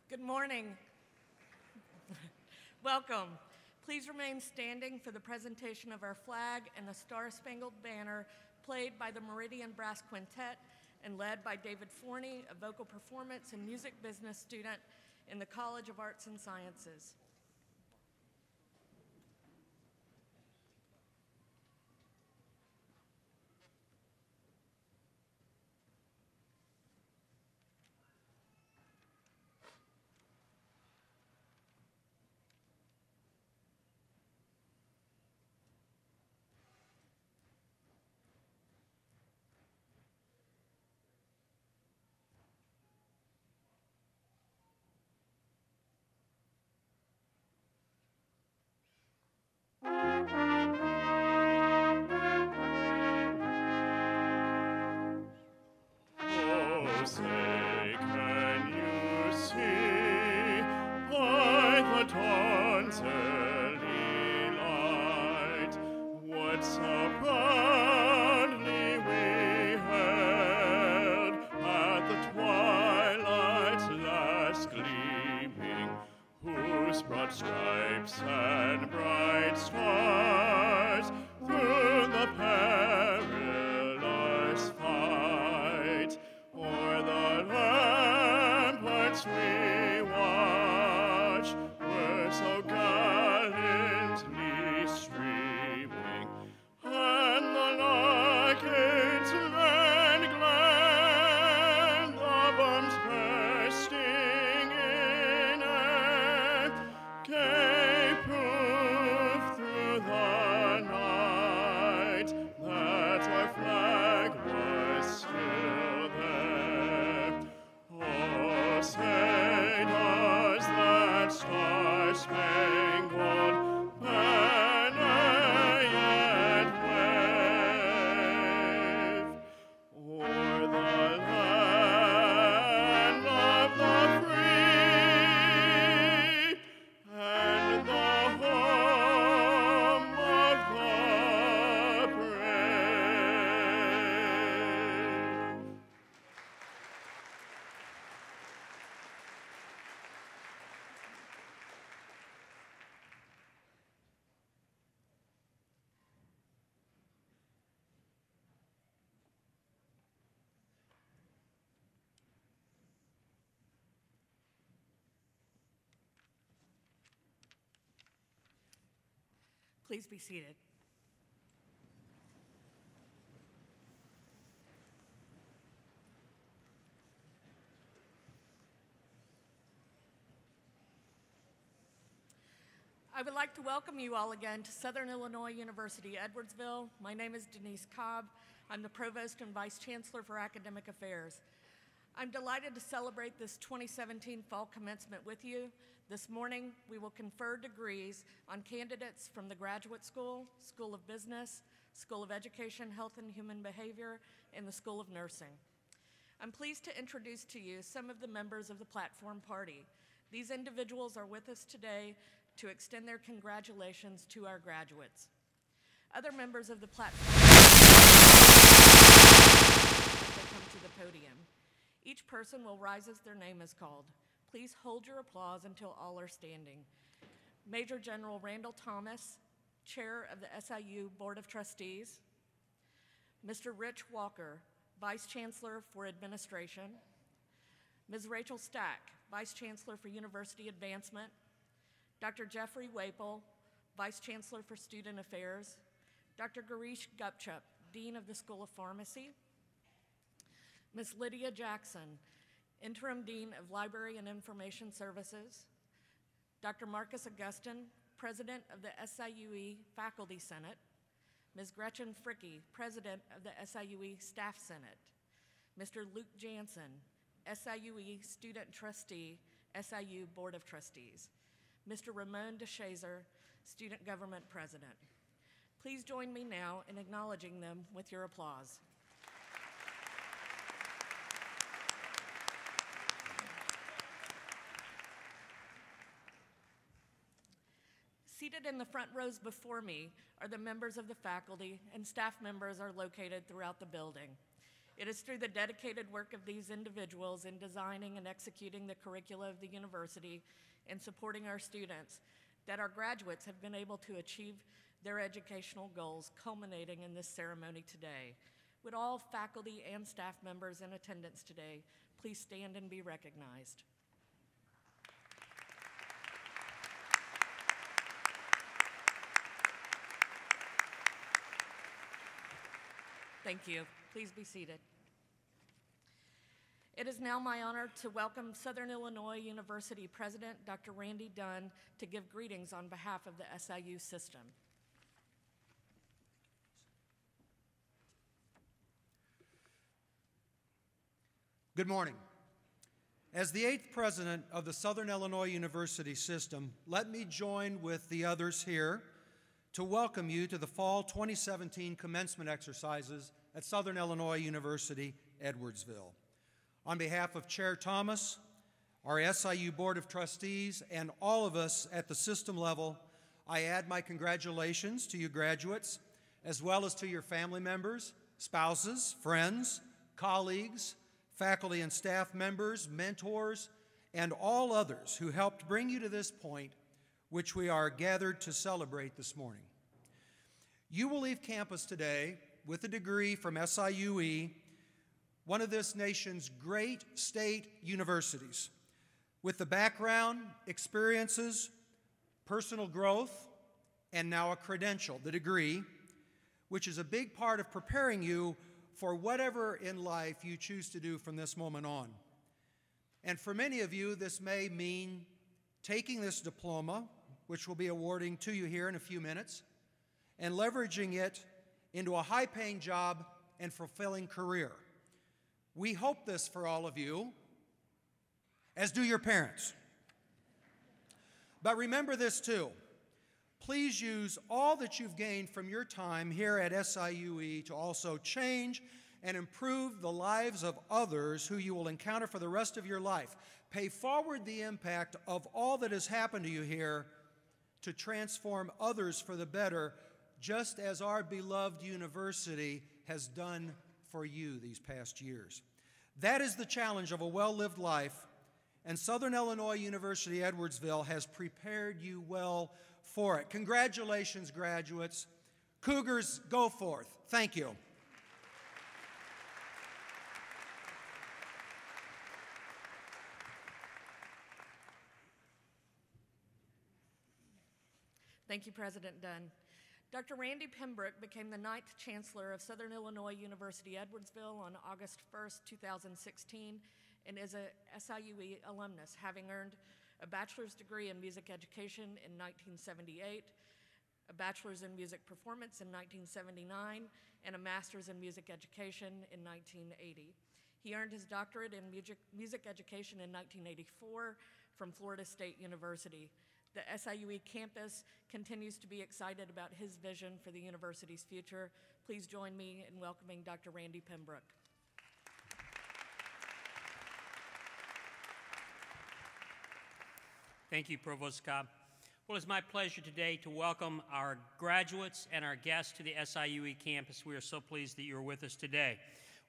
Good morning. Welcome. Please remain standing for the presentation of our flag and the Star-Spangled Banner, played by the Meridian Brass Quintet and led by David Forney, a vocal performance and music business student in the College of Arts and Sciences. Say, can you see by the dawn's early light what so proudly we held at the twilight's last gleaming, whose broad stripes and bright stars through the perilous fight o'er the ramparts we watch were so gallantly streaming, and the lockets and glen, the bombs bursting in air, gave proof Please be seated. I would like to welcome you all again to Southern Illinois University, Edwardsville. My name is Denise Cobb. I'm the Provost and Vice Chancellor for Academic Affairs. I'm delighted to celebrate this 2017 fall commencement with you. This morning, we will confer degrees on candidates from the Graduate School, School of Business, School of Education, Health and Human Behavior, and the School of Nursing. I'm pleased to introduce to you some of the members of the platform party. These individuals are with us today to extend their congratulations to our graduates. Other members of the platform will come to the podium. Each person will rise as their name is called. Please hold your applause until all are standing. Major General Randall Thomas, Chair of the SIU Board of Trustees. Mr. Rich Walker, Vice Chancellor for Administration. Ms. Rachel Stack, Vice Chancellor for University Advancement. Dr. Jeffrey Waple, Vice Chancellor for Student Affairs. Dr. Girish Gupchup, Dean of the School of Pharmacy. Ms. Lydia Jackson, Interim Dean of Library and Information Services. Dr. Marcus Augustin, President of the SIUE Faculty Senate. Ms. Gretchen Fricke, President of the SIUE Staff Senate. Mr. Luke Jansen, SIUE Student Trustee, SIU Board of Trustees. Mr. Ramon DeShazer, Student Government President. Please join me now in acknowledging them with your applause. Seated in the front rows before me are the members of the faculty, and staff members are located throughout the building. It is through the dedicated work of these individuals in designing and executing the curricula of the university and supporting our students that our graduates have been able to achieve their educational goals, culminating in this ceremony today. Would all faculty and staff members in attendance today please stand and be recognized? Thank you. Please be seated. It is now my honor to welcome Southern Illinois University President Dr. Randy Dunn to give greetings on behalf of the SIU system. Good morning. As the 8th president of the Southern Illinois University system, let me join with the others here to welcome you to the fall 2017 commencement exercises at Southern Illinois University, Edwardsville. On behalf of Chair Thomas, our SIU Board of Trustees, and all of us at the system level, I add my congratulations to you graduates, as well as to your family members, spouses, friends, colleagues, faculty and staff members, mentors, and all others who helped bring you to this point, which we are gathered to celebrate this morning. You will leave campus today with a degree from SIUE, one of this nation's great state universities, with the background, experiences, personal growth, and now a credential, the degree, which is a big part of preparing you for whatever in life you choose to do from this moment on. And for many of you, this may mean taking this diploma, which we'll be awarding to you here in a few minutes, and leveraging it into a high-paying job and fulfilling career. We hope this for all of you, as do your parents. But remember this too. Please use all that you've gained from your time here at SIUE to also change and improve the lives of others who you will encounter for the rest of your life. Pay forward the impact of all that has happened to you here to transform others for the better, just as our beloved university has done for you these past years. That is the challenge of a well-lived life, and Southern Illinois University Edwardsville has prepared you well for it. Congratulations, graduates. Cougars, go forth. Thank you. Thank you, President Dunn. Dr. Randy Pembroke became the 9th Chancellor of Southern Illinois University Edwardsville on August 1st, 2016, and is a SIUE alumnus, having earned a bachelor's degree in music education in 1978, a bachelor's in music performance in 1979, and a master's in music education in 1980. He earned his doctorate in music education in 1984 from Florida State University. The SIUE campus continues to be excited about his vision for the university's future. Please join me in welcoming Dr. Randy Pembroke. Thank you, Provost Cobb. Well, it's my pleasure today to welcome our graduates and our guests to the SIUE campus. We are so pleased that you're with us today.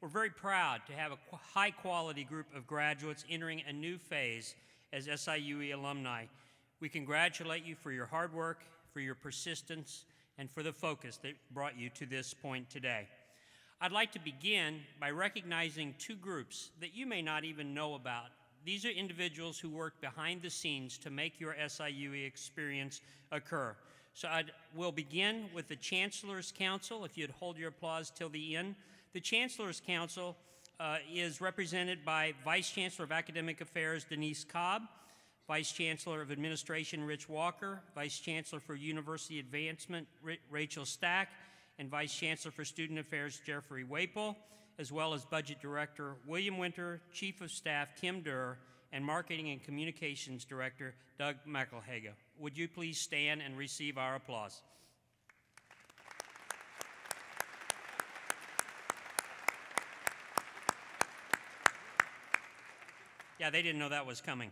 We're very proud to have a high-quality group of graduates entering a new phase as SIUE alumni. We congratulate you for your hard work, for your persistence, and for the focus that brought you to this point today. I'd like to begin by recognizing two groups that you may not even know about. These are individuals who work behind the scenes to make your SIUE experience occur. So we'll begin with the Chancellor's Council, if you'd hold your applause till the end. The Chancellor's Council is represented by Vice Chancellor of Academic Affairs Denise Cobb, Vice Chancellor of Administration Rich Walker, Vice Chancellor for University Advancement Rachel Stack, and Vice Chancellor for Student Affairs Jeffrey Waple, as well as Budget Director William Winter, Chief of Staff Kim Durr, and Marketing and Communications Director Doug McElhaga. Would you please stand and receive our applause? Yeah, they didn't know that was coming.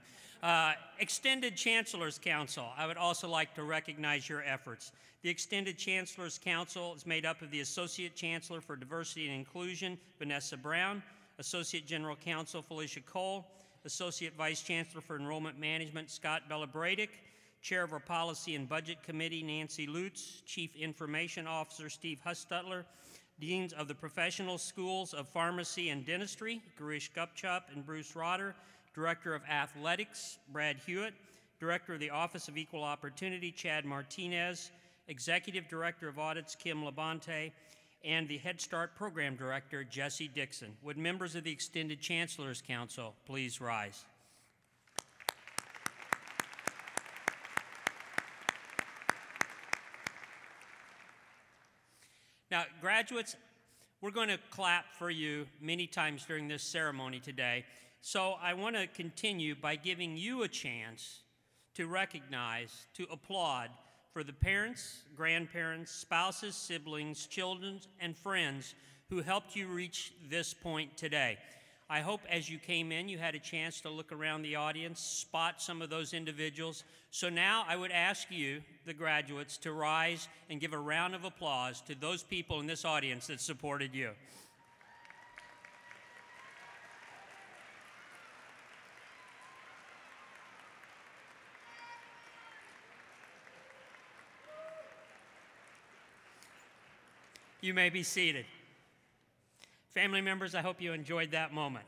Extended Chancellor's Council. I would also like to recognize your efforts. The Extended Chancellor's Council is made up of the Associate Chancellor for Diversity and Inclusion, Vanessa Brown, Associate General Counsel, Felicia Cole, Associate Vice Chancellor for Enrollment Management, Scott Bellabradic, Chair of our Policy and Budget Committee, Nancy Lutz, Chief Information Officer, Steve Hustutler, Deans of the Professional Schools of Pharmacy and Dentistry, Garish Gupchup and Bruce Rotter, Director of Athletics, Brad Hewitt, Director of the Office of Equal Opportunity, Chad Martinez, Executive Director of Audits, Kim Labonte, and the Head Start Program Director, Jesse Dixon. Would members of the Extended Chancellor's Council please rise? Now, graduates, we're going to clap for you many times during this ceremony today. So I want to continue by giving you a chance to recognize, to applaud for the parents, grandparents, spouses, siblings, children, and friends who helped you reach this point today. I hope as you came in, you had a chance to look around the audience, spot some of those individuals. So now I would ask you, the graduates, to rise and give a round of applause to those people in this audience that supported you. You may be seated. Family members, I hope you enjoyed that moment.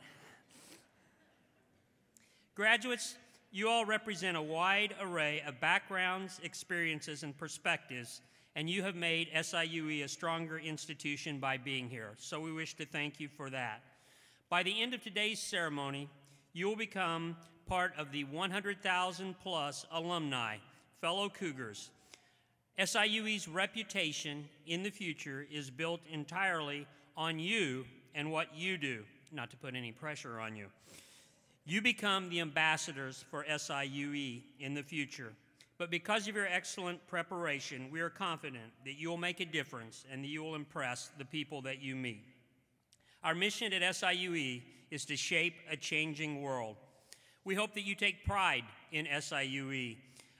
Graduates, you all represent a wide array of backgrounds, experiences, and perspectives, and you have made SIUE a stronger institution by being here, so we wish to thank you for that. By the end of today's ceremony, you will become part of the 100,000 plus alumni, fellow Cougars. SIUE's reputation in the future is built entirely on you and what you do, not to put any pressure on you. You become the ambassadors for SIUE in the future. But because of your excellent preparation, we are confident that you will make a difference and that you will impress the people that you meet. Our mission at SIUE is to shape a changing world. We hope that you take pride in SIUE.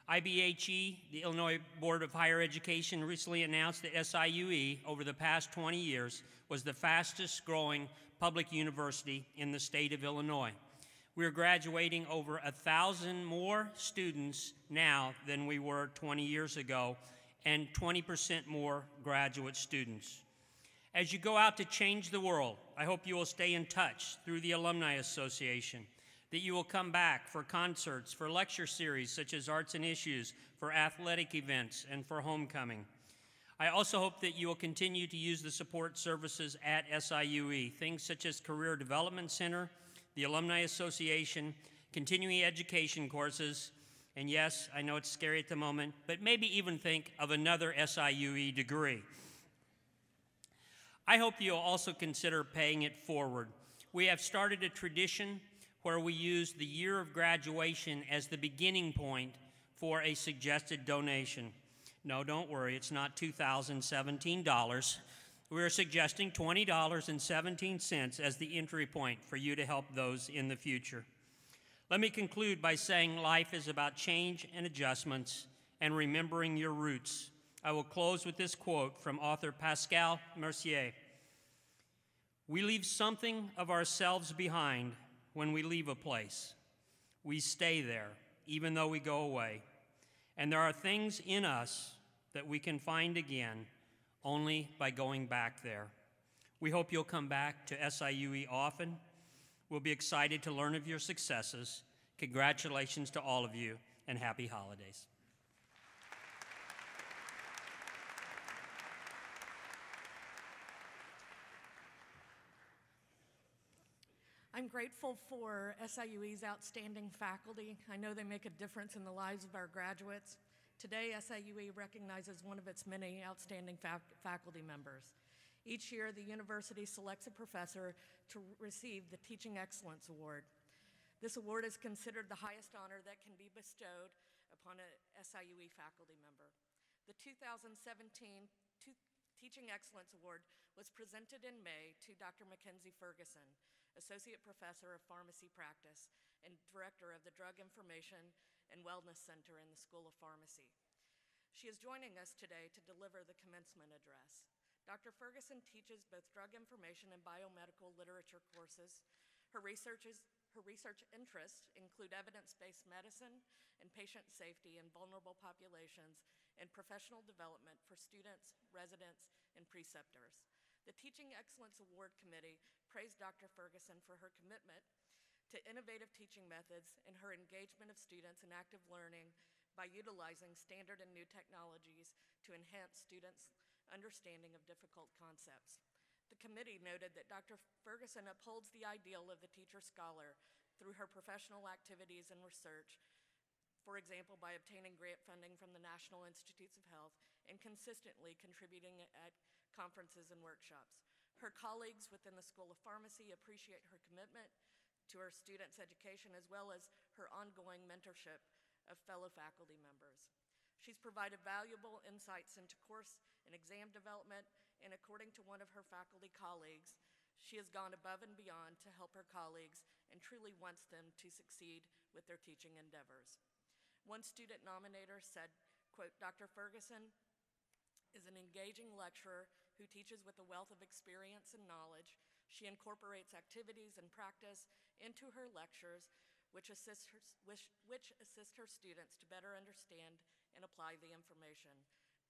IBHE, the Illinois Board of Higher Education, recently announced that SIUE, over the past 20 years, was the fastest growing public university in the state of Illinois. We are graduating over 1,000 more students now than we were 20 years ago, and 20% more graduate students. As you go out to change the world, I hope you will stay in touch through the Alumni Association. that you will come back for concerts, for lecture series such as Arts and Issues, for athletic events, and for homecoming. I also hope that you will continue to use the support services at SIUE, things such as Career Development Center, the Alumni Association, continuing education courses, and yes, I know it's scary at the moment, but maybe even think of another SIUE degree. I hope you'll also consider paying it forward. We have started a tradition where we use the year of graduation as the beginning point for a suggested donation. No, don't worry, it's not $2,017. We are suggesting $20.17 as the entry point for you to help those in the future. Let me conclude by saying life is about change and adjustments and remembering your roots. I will close with this quote from author Pascal Mercier. We leave something of ourselves behind when we leave a place. We stay there, even though we go away. And there are things in us that we can find again only by going back there. We hope you'll come back to SIUE often. We'll be excited to learn of your successes. Congratulations to all of you, and happy holidays. I'm grateful for SIUE's outstanding faculty. I know they make a difference in the lives of our graduates. Today, SIUE recognizes one of its many outstanding faculty members. Each year, the university selects a professor to receive the Teaching Excellence Award. This award is considered the highest honor that can be bestowed upon a SIUE faculty member. The 2017 Teaching Excellence Award was presented in May to Dr. Mackenzie Ferguson, Associate Professor of Pharmacy Practice and Director of the Drug Information and Wellness Center in the School of Pharmacy. She is joining us today to deliver the commencement address. Dr. Ferguson teaches both drug information and biomedical literature courses. Her research interests include evidence-based medicine and patient safety in vulnerable populations and professional development for students, residents, and preceptors. The Teaching Excellence Award Committee praised Dr. Ferguson for her commitment to innovative teaching methods and her engagement of students in active learning by utilizing standard and new technologies to enhance students' understanding of difficult concepts. The committee noted that Dr. Ferguson upholds the ideal of the teacher-scholar through her professional activities and research, for example, by obtaining grant funding from the National Institutes of Health and consistently contributing at conferences and workshops. Her colleagues within the School of Pharmacy appreciate her commitment to her students' education as well as her ongoing mentorship of fellow faculty members. She's provided valuable insights into course and exam development, and according to one of her faculty colleagues, she has gone above and beyond to help her colleagues and truly wants them to succeed with their teaching endeavors. One student nominator said, quote, Dr. Ferguson is an engaging lecturer who teaches with a wealth of experience and knowledge. She incorporates activities and practice into her lectures, which assist her students to better understand and apply the information.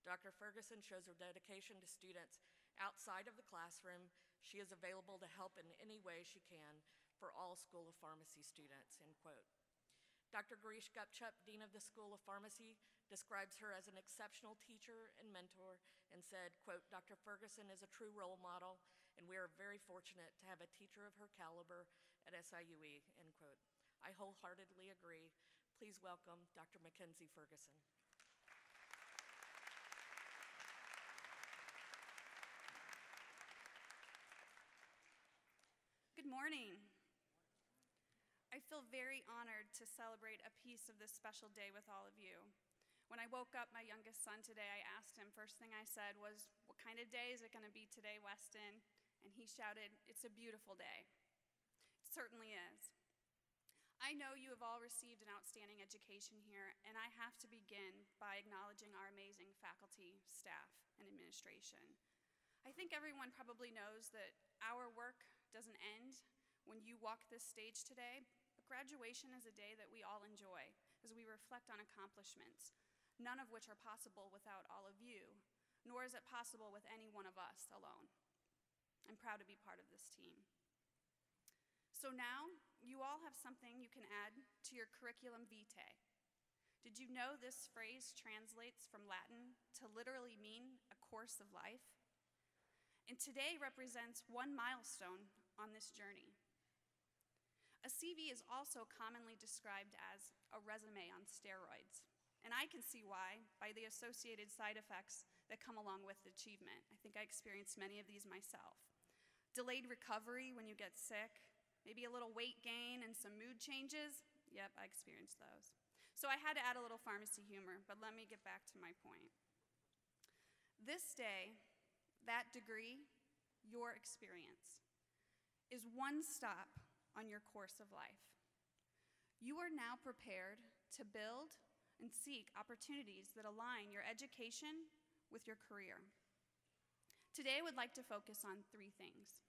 Dr. Ferguson shows her dedication to students outside of the classroom. She is available to help in any way she can for all School of Pharmacy students, end quote. Dr. Girish Gupchup, Dean of the School of Pharmacy, describes her as an exceptional teacher and mentor and said, quote, Dr. Ferguson is a true role model, and we are very fortunate to have a teacher of her caliber at SIUE, end quote. I wholeheartedly agree. Please welcome Dr. Mackenzie Ferguson. Good morning. I feel very honored to celebrate a piece of this special day with all of you. When I woke up my youngest son today, I asked him, first thing I said was, what kind of day is it going to be today, Weston? And he shouted, it's a beautiful day. It certainly is. I know you have all received an outstanding education here, and I have to begin by acknowledging our amazing faculty, staff, and administration. I think everyone probably knows that our work doesn't end when you walk this stage today, but graduation is a day that we all enjoy as we reflect on accomplishments, none of which are possible without all of you, nor is it possible with any one of us alone. I'm proud to be part of this team. So now, you all have something you can add to your curriculum vitae. Did you know this phrase translates from Latin to literally mean a course of life? And today represents one milestone on this journey. A CV is also commonly described as a resume on steroids. And I can see why, by the associated side effects that come along with achievement. I think I experienced many of these myself. Delayed recovery when you get sick, maybe a little weight gain and some mood changes. Yep, I experienced those. So I had to add a little pharmacy humor, but let me get back to my point. This day, that degree, your experience, is one stop on your course of life. You are now prepared to build and seek opportunities that align your education with your career. Today, I would like to focus on three things: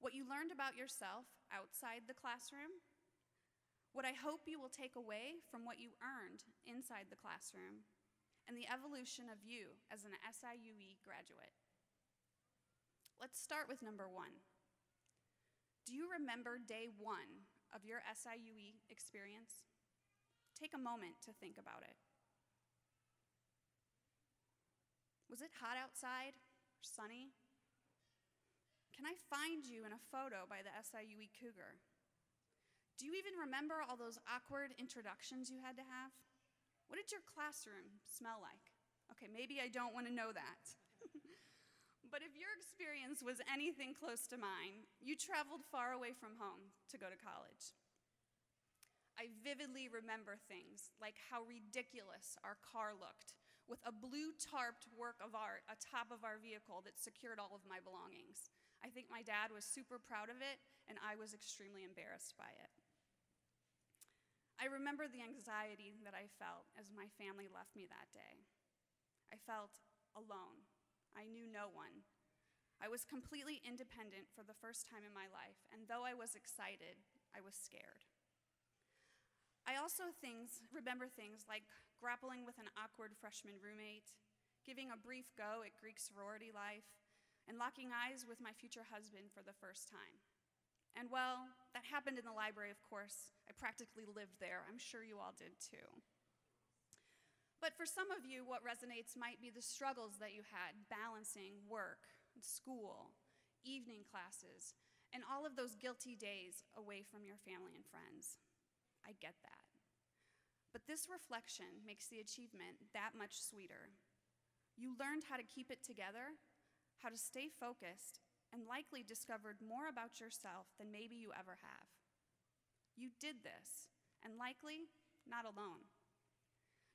what you learned about yourself outside the classroom, what I hope you will take away from what you earned inside the classroom, and the evolution of you as an SIUE graduate. Let's start with number one. Do you remember day one of your SIUE experience? Take a moment to think about it. Was it hot outside or sunny? Can I find you in a photo by the SIUE Cougar? Do you even remember all those awkward introductions you had to have? What did your classroom smell like? Okay, maybe I don't want to know that. But if your experience was anything close to mine, you traveled far away from home to go to college. I vividly remember things like how ridiculous our car looked with a blue tarped work of art atop of our vehicle that secured all of my belongings. I think my dad was super proud of it, and I was extremely embarrassed by it. I remember the anxiety that I felt as my family left me that day. I felt alone. I knew no one. I was completely independent for the first time in my life, and though I was excited, I was scared. I also remember things like grappling with an awkward freshman roommate, giving a brief go at Greek sorority life, and locking eyes with my future husband for the first time. And well, that happened in the library, of course. I practically lived there. I'm sure you all did too. But for some of you, what resonates might be the struggles that you had balancing work, school, evening classes, and all of those guilty days away from your family and friends. I get that. But this reflection makes the achievement that much sweeter. You learned how to keep it together, how to stay focused, and likely discovered more about yourself than maybe you ever have. You did this, and likely not alone.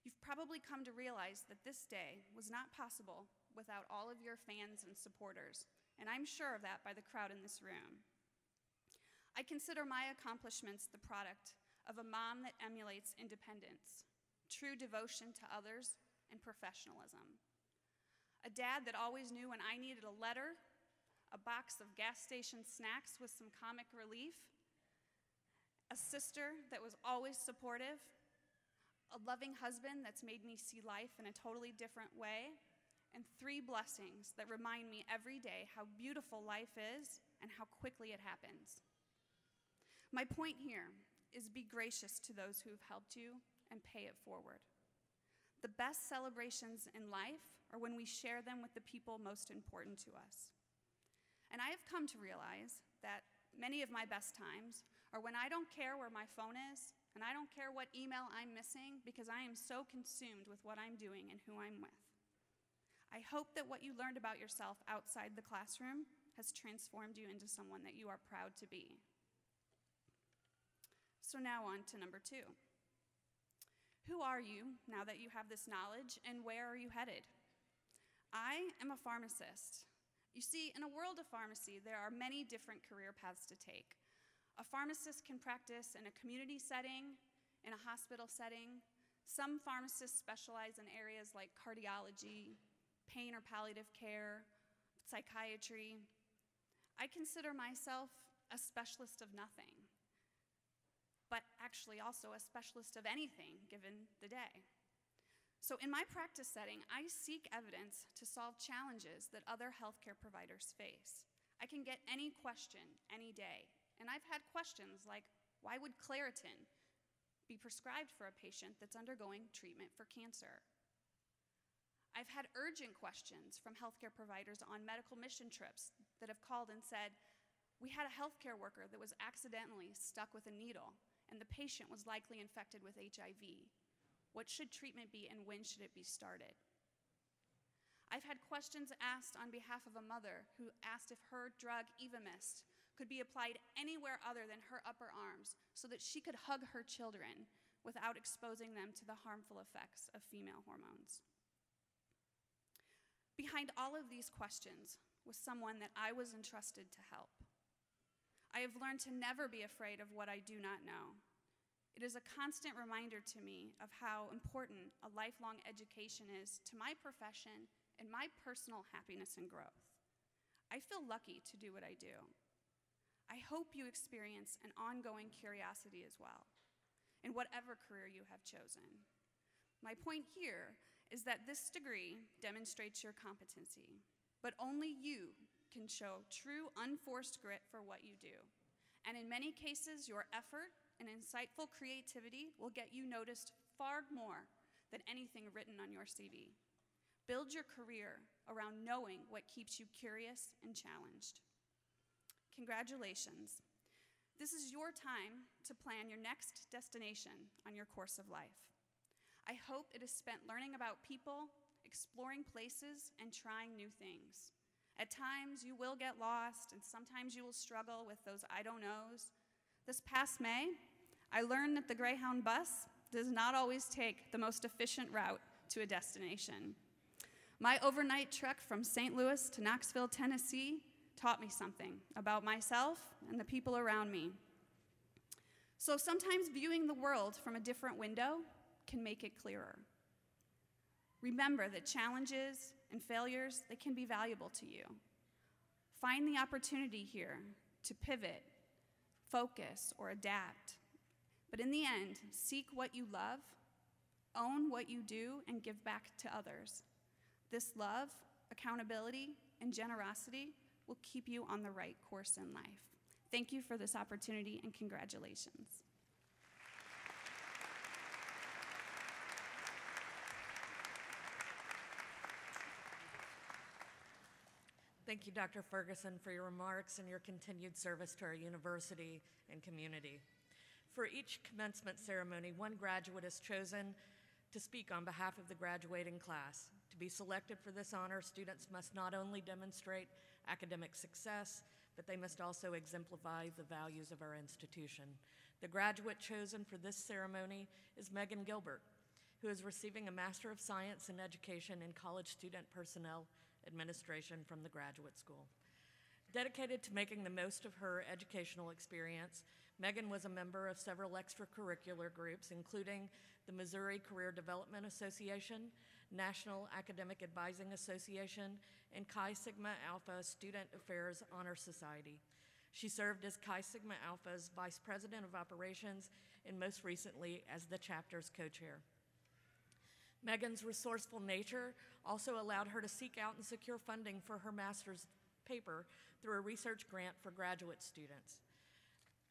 You've probably come to realize that this day was not possible without all of your fans and supporters, and I'm sure of that by the crowd in this room. I consider my accomplishments the product of a mom that emulates independence, true devotion to others, and professionalism. A dad that always knew when I needed a letter, a box of gas station snacks with some comic relief, a sister that was always supportive, a loving husband that's made me see life in a totally different way, and 3 blessings that remind me every day how beautiful life is and how quickly it happens. My point here is be gracious to those who have helped you and pay it forward. The best celebrations in life are when we share them with the people most important to us. And I have come to realize that many of my best times are when I don't care where my phone is, and I don't care what email I'm missing because I am so consumed with what I'm doing and who I'm with. I hope that what you learned about yourself outside the classroom has transformed you into someone that you are proud to be. So now on to number 2. Who are you now that you have this knowledge, and where are you headed? I am a pharmacist. You see, in a world of pharmacy, there are many different career paths to take. A pharmacist can practice in a community setting, in a hospital setting. Some pharmacists specialize in areas like cardiology, pain or palliative care, psychiatry. I consider myself a specialist of nothing, but actually also a specialist of anything given the day. So in my practice setting, I seek evidence to solve challenges that other healthcare providers face. I can get any question, any day, And I've had questions like, why would Claritin be prescribed for a patient that's undergoing treatment for cancer? I've had urgent questions from healthcare providers on medical mission trips that have called and said, we had a healthcare worker that was accidentally stuck with a needle, and the patient was likely infected with HIV. What should treatment be, and when should it be started? I've had questions asked on behalf of a mother who asked if her drug, Evamist, could be applied anywhere other than her upper arms so that she could hug her children without exposing them to the harmful effects of female hormones. Behind all of these questions was someone that I was entrusted to help. I have learned to never be afraid of what I do not know. It is a constant reminder to me of how important a lifelong education is to my profession and my personal happiness and growth. I feel lucky to do what I do. I hope you experience an ongoing curiosity as well, in whatever career you have chosen. My point here is that this degree demonstrates your competency, but only you can show true unforced grit for what you do. And in many cases, your effort and insightful creativity will get you noticed far more than anything written on your CV. Build your career around knowing what keeps you curious and challenged. Congratulations. This is your time to plan your next destination on your course of life. I hope it is spent learning about people, exploring places, and trying new things. At times, you will get lost, and sometimes you will struggle with those I don't knows. This past May, I learned that the Greyhound bus does not always take the most efficient route to a destination. My overnight trek from St. Louis to Knoxville, Tennessee, taught me something about myself and the people around me. So sometimes viewing the world from a different window can make it clearer. Remember that challenges and failures, they can be valuable to you. Find the opportunity here to pivot, focus, or adapt. But in the end, seek what you love, own what you do, and give back to others. This love, accountability, and generosity will keep you on the right course in life. Thank you for this opportunity, and congratulations. Thank you, Dr. Ferguson, for your remarks and your continued service to our university and community. For each commencement ceremony, one graduate is chosen to speak on behalf of the graduating class. To be selected for this honor, students must not only demonstrate academic success, but they must also exemplify the values of our institution. The graduate chosen for this ceremony is Megan Gilbert, who is receiving a Master of Science in Education in College Student Personnel Administration from the Graduate School. Dedicated to making the most of her educational experience, Megan was a member of several extracurricular groups, including the Missouri Career Development Association, National Academic Advising Association, and Chi Sigma Alpha Student Affairs Honor Society. She served as Chi Sigma Alpha's Vice President of Operations and most recently as the chapter's co-chair. Megan's resourceful nature also allowed her to seek out and secure funding for her master's paper through a research grant for graduate students.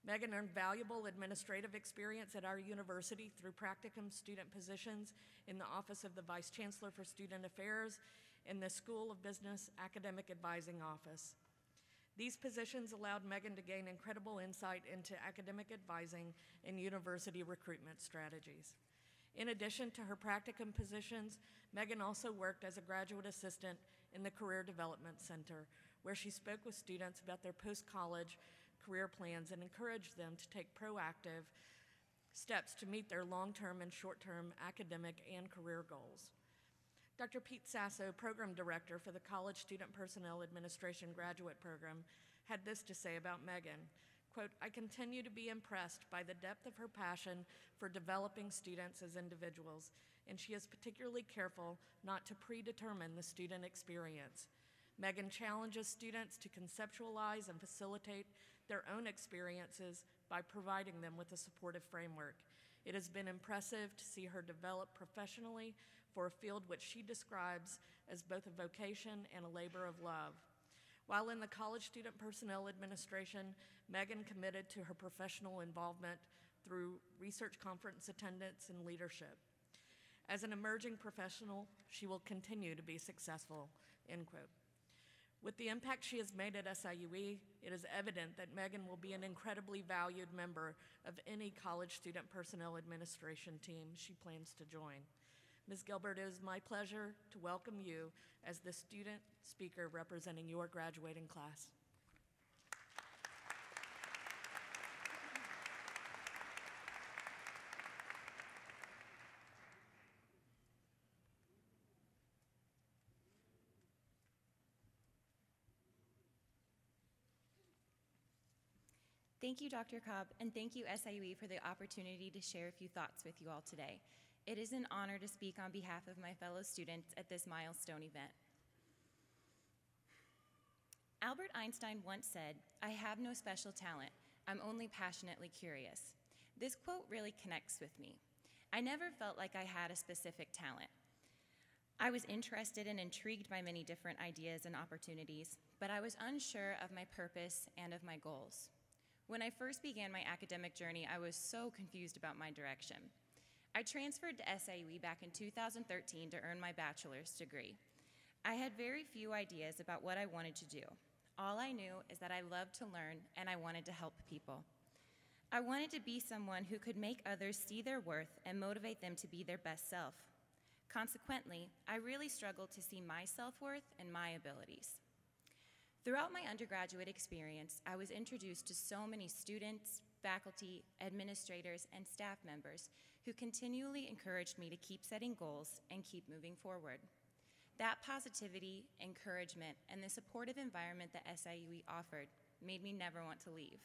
Megan earned valuable administrative experience at our university through practicum student positions in the Office of the Vice Chancellor for Student Affairs and the School of Business Academic Advising Office. These positions allowed Megan to gain incredible insight into academic advising and university recruitment strategies. In addition to her practicum positions, Megan also worked as a graduate assistant in the Career Development Center, where she spoke with students about their post-college career plans and encouraged them to take proactive steps to meet their long-term and short-term academic and career goals. Dr. Pete Sasso, Program Director for the College Student Personnel Administration Graduate Program, had this to say about Megan, quote, "I continue to be impressed by the depth of her passion for developing students as individuals, and she is particularly careful not to predetermine the student experience. Megan challenges students to conceptualize and facilitate their own experiences by providing them with a supportive framework. It has been impressive to see her develop professionally for a field which she describes as both a vocation and a labor of love. While in the College Student Personnel Administration, Megan committed to her professional involvement through research conference attendance and leadership. As an emerging professional, she will continue to be successful, end quote. With the impact she has made at SIUE, it is evident that Megan will be an incredibly valued member of any College Student Personnel Administration team she plans to join. Ms. Gilbert, it is my pleasure to welcome you as the student speaker representing your graduating class. Thank you, Dr. Cobb, and thank you, SIUE, for the opportunity to share a few thoughts with you all today. It is an honor to speak on behalf of my fellow students at this milestone event. Albert Einstein once said, "I have no special talent, I'm only passionately curious." This quote really connects with me. I never felt like I had a specific talent. I was interested and intrigued by many different ideas and opportunities, but I was unsure of my purpose and of my goals. When I first began my academic journey, I was so confused about my direction. I transferred to SIUE back in 2013 to earn my bachelor's degree. I had very few ideas about what I wanted to do. All I knew is that I loved to learn and I wanted to help people. I wanted to be someone who could make others see their worth and motivate them to be their best self. Consequently, I really struggled to see my self-worth and my abilities. Throughout my undergraduate experience, I was introduced to so many students, faculty, administrators, and staff members who continually encouraged me to keep setting goals and keep moving forward. That positivity, encouragement, and the supportive environment that SIUE offered made me never want to leave.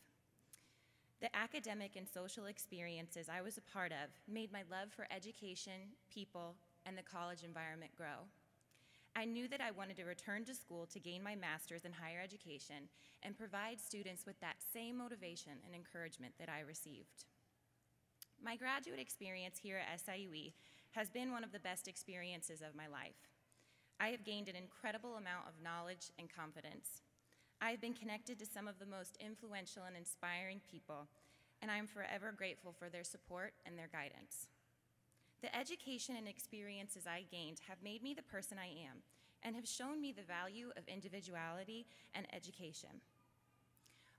The academic and social experiences I was a part of made my love for education, people, and the college environment grow. I knew that I wanted to return to school to gain my master's in higher education and provide students with that same motivation and encouragement that I received. My graduate experience here at SIUE has been one of the best experiences of my life. I have gained an incredible amount of knowledge and confidence. I have been connected to some of the most influential and inspiring people, and I am forever grateful for their support and their guidance. The education and experiences I gained have made me the person I am and have shown me the value of individuality and education.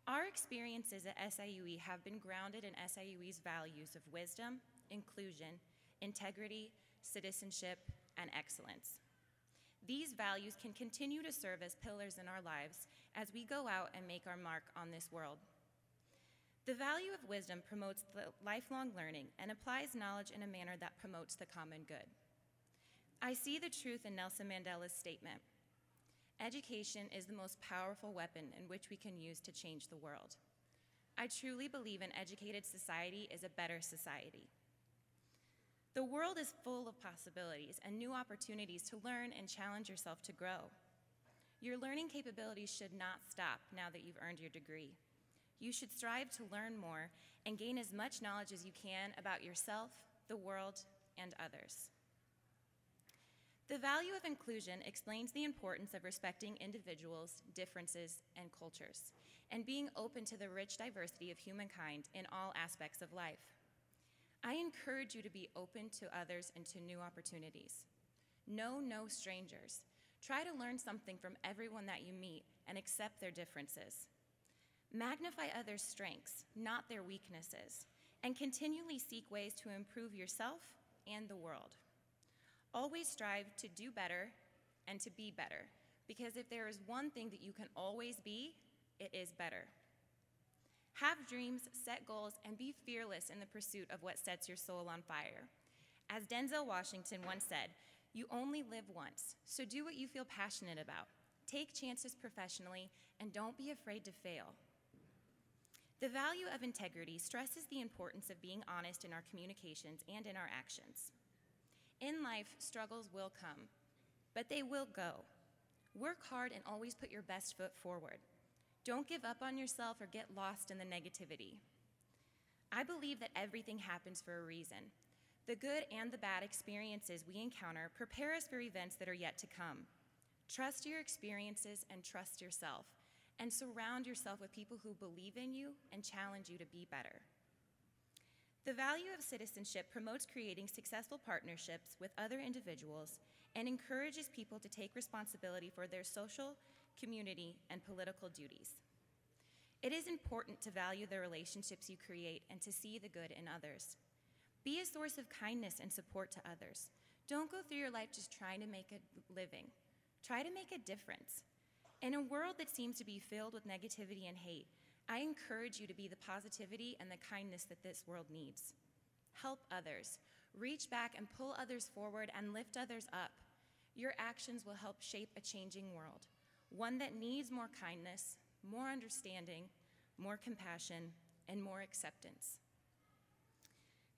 Our experiences at SIUE have been grounded in SIUE's values of wisdom, inclusion, integrity, citizenship, and excellence. These values can continue to serve as pillars in our lives as we go out and make our mark on this world. The value of wisdom promotes the lifelong learning and applies knowledge in a manner that promotes the common good. I see the truth in Nelson Mandela's statement, "Education is the most powerful weapon in which we can use to change the world." I truly believe an educated society is a better society. The world is full of possibilities and new opportunities to learn and challenge yourself to grow. Your learning capabilities should not stop now that you've earned your degree. You should strive to learn more and gain as much knowledge as you can about yourself, the world, and others. The value of inclusion explains the importance of respecting individuals' differences and cultures, and being open to the rich diversity of humankind in all aspects of life. I encourage you to be open to others and to new opportunities. Know no strangers. Try to learn something from everyone that you meet and accept their differences. Magnify others' strengths, not their weaknesses, and continually seek ways to improve yourself and the world. Always strive to do better and to be better, because if there is one thing that you can always be, it is better. Have dreams, set goals, and be fearless in the pursuit of what sets your soul on fire. As Denzel Washington once said, "You only live once, so do what you feel passionate about. Take chances professionally, and don't be afraid to fail." The value of integrity stresses the importance of being honest in our communications and in our actions. In life, struggles will come, but they will go. Work hard and always put your best foot forward. Don't give up on yourself or get lost in the negativity. I believe that everything happens for a reason. The good and the bad experiences we encounter prepare us for events that are yet to come. Trust your experiences and trust yourself, and surround yourself with people who believe in you and challenge you to be better. The value of citizenship promotes creating successful partnerships with other individuals and encourages people to take responsibility for their social, community, and political duties. It is important to value the relationships you create and to see the good in others. Be a source of kindness and support to others. Don't go through your life just trying to make a living. Try to make a difference. In a world that seems to be filled with negativity and hate, I encourage you to be the positivity and the kindness that this world needs. Help others. Reach back and pull others forward and lift others up. Your actions will help shape a changing world, one that needs more kindness, more understanding, more compassion, and more acceptance.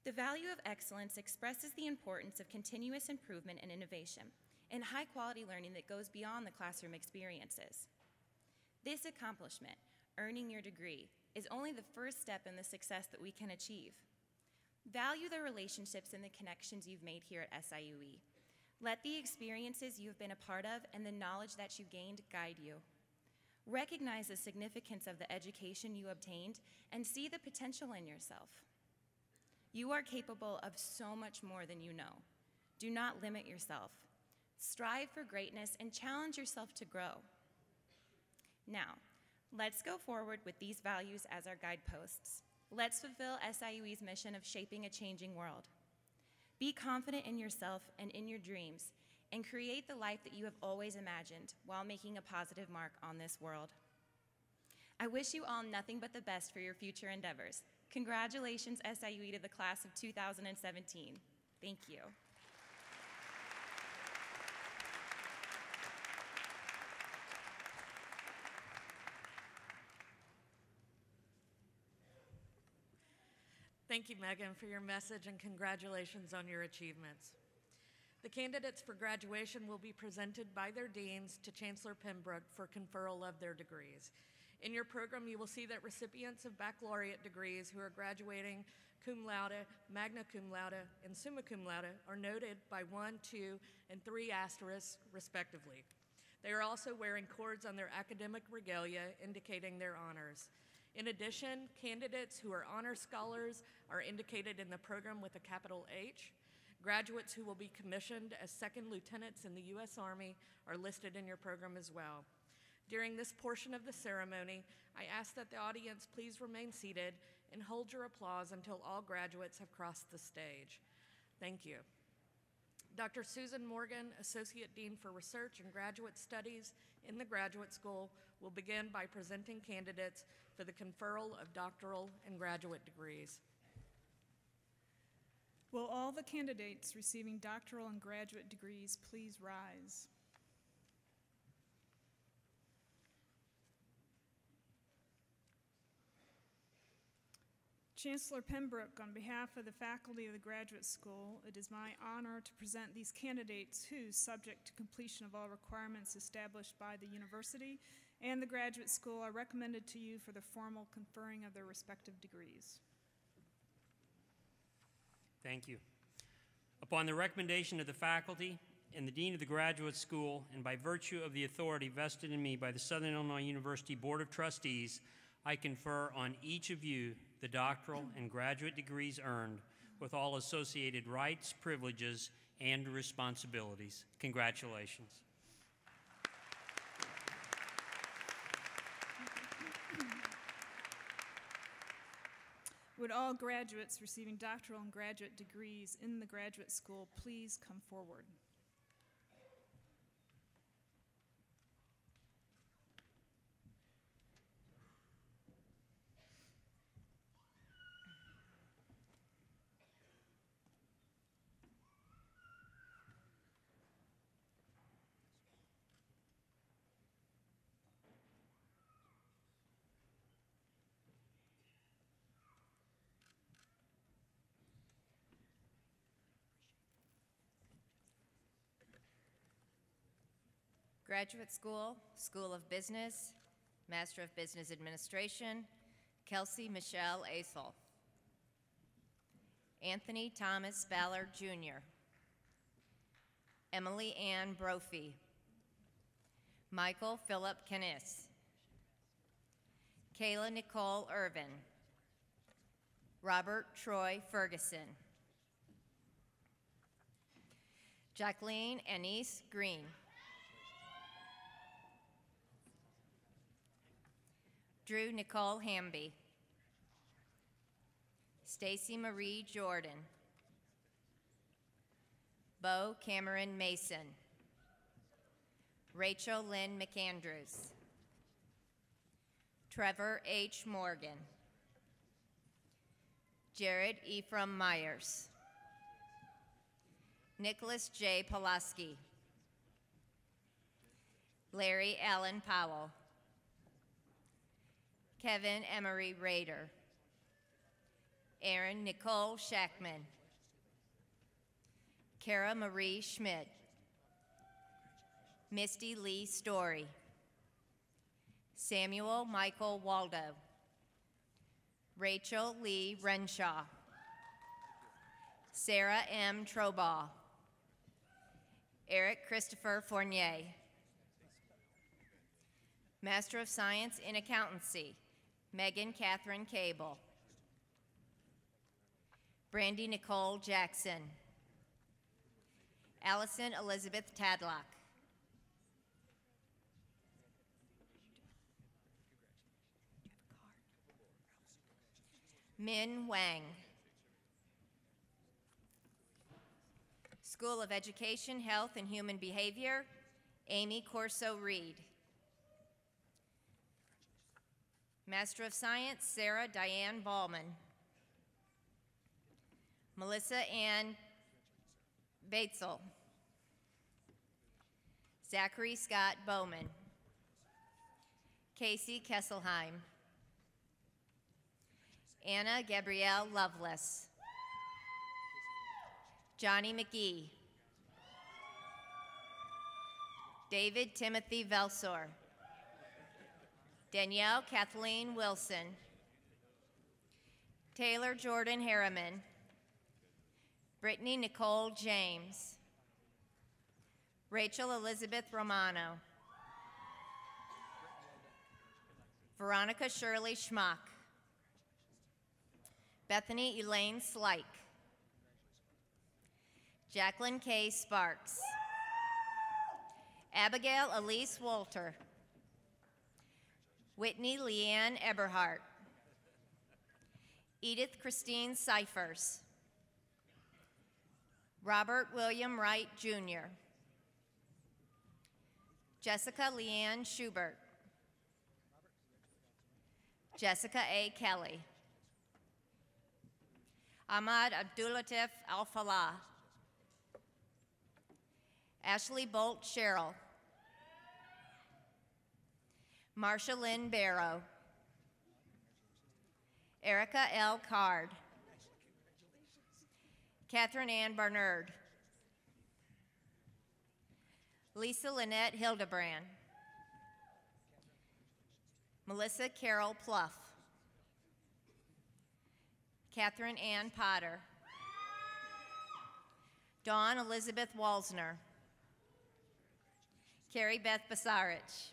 The value of excellence expresses the importance of continuous improvement and innovation, and high-quality learning that goes beyond the classroom experiences. This accomplishment, earning your degree, is only the first step in the success that we can achieve. Value the relationships and the connections you've made here at SIUE. Let the experiences you've been a part of and the knowledge that you gained guide you. Recognize the significance of the education you obtained and see the potential in yourself. You are capable of so much more than you know. Do not limit yourself. Strive for greatness and challenge yourself to grow. Now, let's go forward with these values as our guideposts. Let's fulfill SIUE's mission of shaping a changing world. Be confident in yourself and in your dreams, and create the life that you have always imagined while making a positive mark on this world. I wish you all nothing but the best for your future endeavors. Congratulations, SIUE, to the class of 2017. Thank you. Thank you, Megan, for your message, and congratulations on your achievements. The candidates for graduation will be presented by their deans to Chancellor Pembroke for conferral of their degrees. In your program, you will see that recipients of baccalaureate degrees who are graduating cum laude, magna cum laude, and summa cum laude are noted by 1, 2, and 3 asterisks, respectively. They are also wearing cords on their academic regalia indicating their honors. In addition, candidates who are honor scholars are indicated in the program with a capital H. Graduates who will be commissioned as second lieutenants in the U.S. Army are listed in your program as well. During this portion of the ceremony, I ask that the audience please remain seated and hold your applause until all graduates have crossed the stage. Thank you. Dr. Susan Morgan, Associate Dean for Research and Graduate Studies in the Graduate School, will begin by presenting candidates for the conferral of doctoral and graduate degrees. Will all the candidates receiving doctoral and graduate degrees please rise? Chancellor Pembroke, on behalf of the faculty of the Graduate School, it is my honor to present these candidates who, subject to completion of all requirements established by the university and the Graduate School, are recommended to you for the formal conferring of their respective degrees. Thank you. Upon the recommendation of the faculty and the Dean of the Graduate School, and by virtue of the authority vested in me by the Southern Illinois University Board of Trustees, I confer on each of you the doctoral and graduate degrees earned, with all associated rights, privileges, and responsibilities. Congratulations. Would all graduates receiving doctoral and graduate degrees in the Graduate School please come forward? Graduate School, School of Business, Master of Business Administration, Kelsey Michelle Asel. Anthony Thomas Ballard, Jr. Emily Ann Brophy. Michael Philip Kennett, Kayla Nicole Irvin, Robert Troy Ferguson, Jacqueline Anise Green, Drew Nicole Hamby, Stacy Marie Jordan, Bo Cameron Mason, Rachel Lynn McAndrews, Trevor H. Morgan, Jared Ephraim Myers, Nicholas J. Pulaski, Larry Allen Powell, Kevin Emery Rader, Erin Nicole Shackman, Kara Marie Schmidt, Misty Lee Storey, Samuel Michael Waldo, Rachel Lee Renshaw, Sarah M. Trobaugh, Eric Christopher Fournier, Master of Science in Accountancy, Megan Catherine Cable, Brandy Nicole Jackson, Allison Elizabeth Tadlock, Min Wang, School of Education, Health, and Human Behavior, Amy Corso Reed, Master of Science, Sarah Diane Ballman, Melissa Ann Batesel, Zachary Scott Bowman, Casey Kesselheim, Anna Gabrielle Lovelace, Johnny McGee, David Timothy Velsor, Danielle Kathleen Wilson, Taylor Jordan Harriman, Brittany Nicole James, Rachel Elizabeth Romano, Veronica Shirley Schmauch, Bethany Elaine Slike, Jacqueline K. Sparks, Abigail Elise Walter, Whitney Leanne Eberhardt, Edith Christine Cyphers, Robert William Wright, Jr., Jessica Leanne Schubert, Jessica A. Kelly, Ahmad Abdulatif Al-Falah, Ashley Bolt Sherrill, Marsha Lynn Barrow, Erica L. Card, Catherine Ann Barnard, Lisa Lynette Hildebrand, Melissa Carol Pluff, Catherine Ann Potter, Dawn Elizabeth Walsner, Carrie Beth Basarich,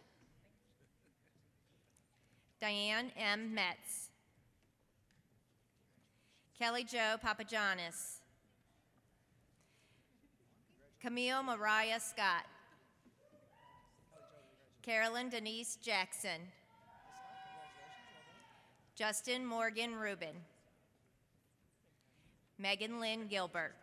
Diane M. Metz, Kelly Jo Papagiannis, Camille Mariah Scott, Carolyn Denise Jackson, Justin Morgan Rubin, Megan Lynn Gilbert,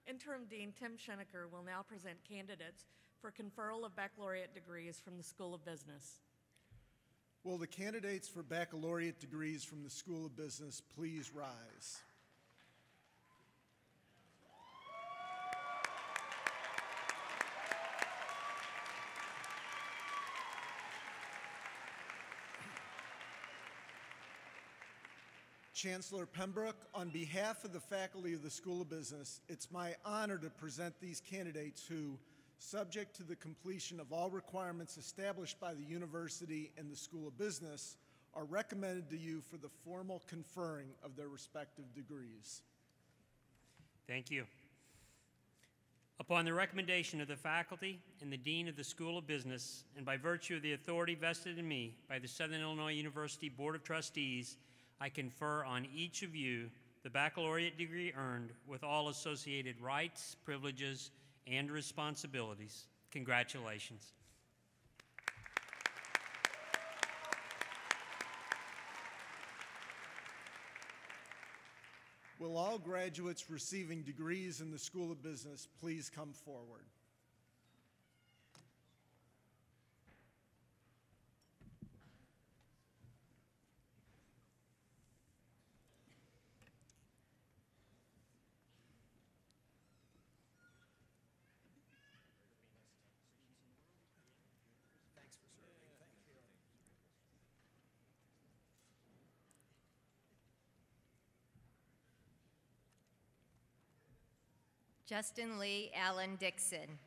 Interim Dean Tim Schenecker will now present candidates for conferral of baccalaureate degrees from the School of Business. Will the candidates for baccalaureate degrees from the School of Business please rise? Chancellor Pembroke, on behalf of the faculty of the School of Business, it's my honor to present these candidates who, subject to the completion of all requirements established by the university and the School of Business, are recommended to you for the formal conferring of their respective degrees. Thank you. Upon the recommendation of the faculty and the Dean of the School of Business, and by virtue of the authority vested in me by the Southern Illinois University Board of Trustees, I confer on each of you the baccalaureate degree earned with all associated rights, privileges, and responsibilities. Congratulations. Will all graduates receiving degrees in the School of Business please come forward? Justin Lee Allen Dixon.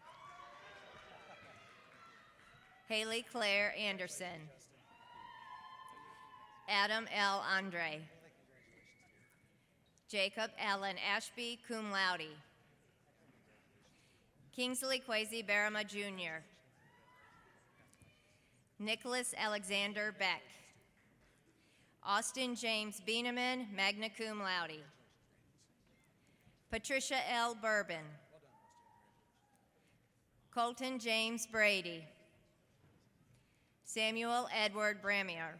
Haley Claire Anderson. Adam L. Andre. Jacob Allen Ashby, cum laude. Kingsley Kwesi Barama Jr. Nicholas Alexander Beck. Austin James Bieneman, magna cum laude. Patricia L. Bourbon. Colton James Brady. Samuel Edward Bramier.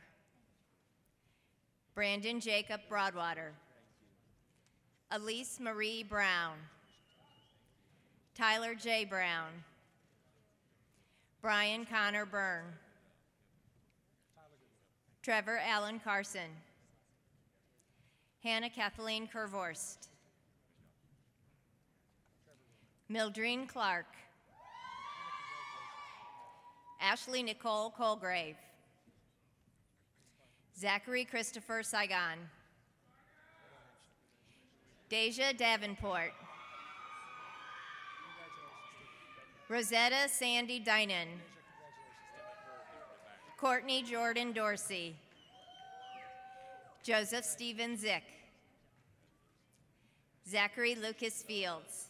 Brandon Jacob Broadwater. Elise Marie Brown. Tyler J. Brown. Brian Connor Byrne. Trevor Allen Carson. Hannah Kathleen Kervorst. Mildreen Clark. Ashley Nicole Colgrave. Zachary Christopher Saigon. Deja Davenport. Rosetta Sandy Dinan. Courtney Jordan Dorsey. Joseph Stephen Zick. Zachary Lucas Fields.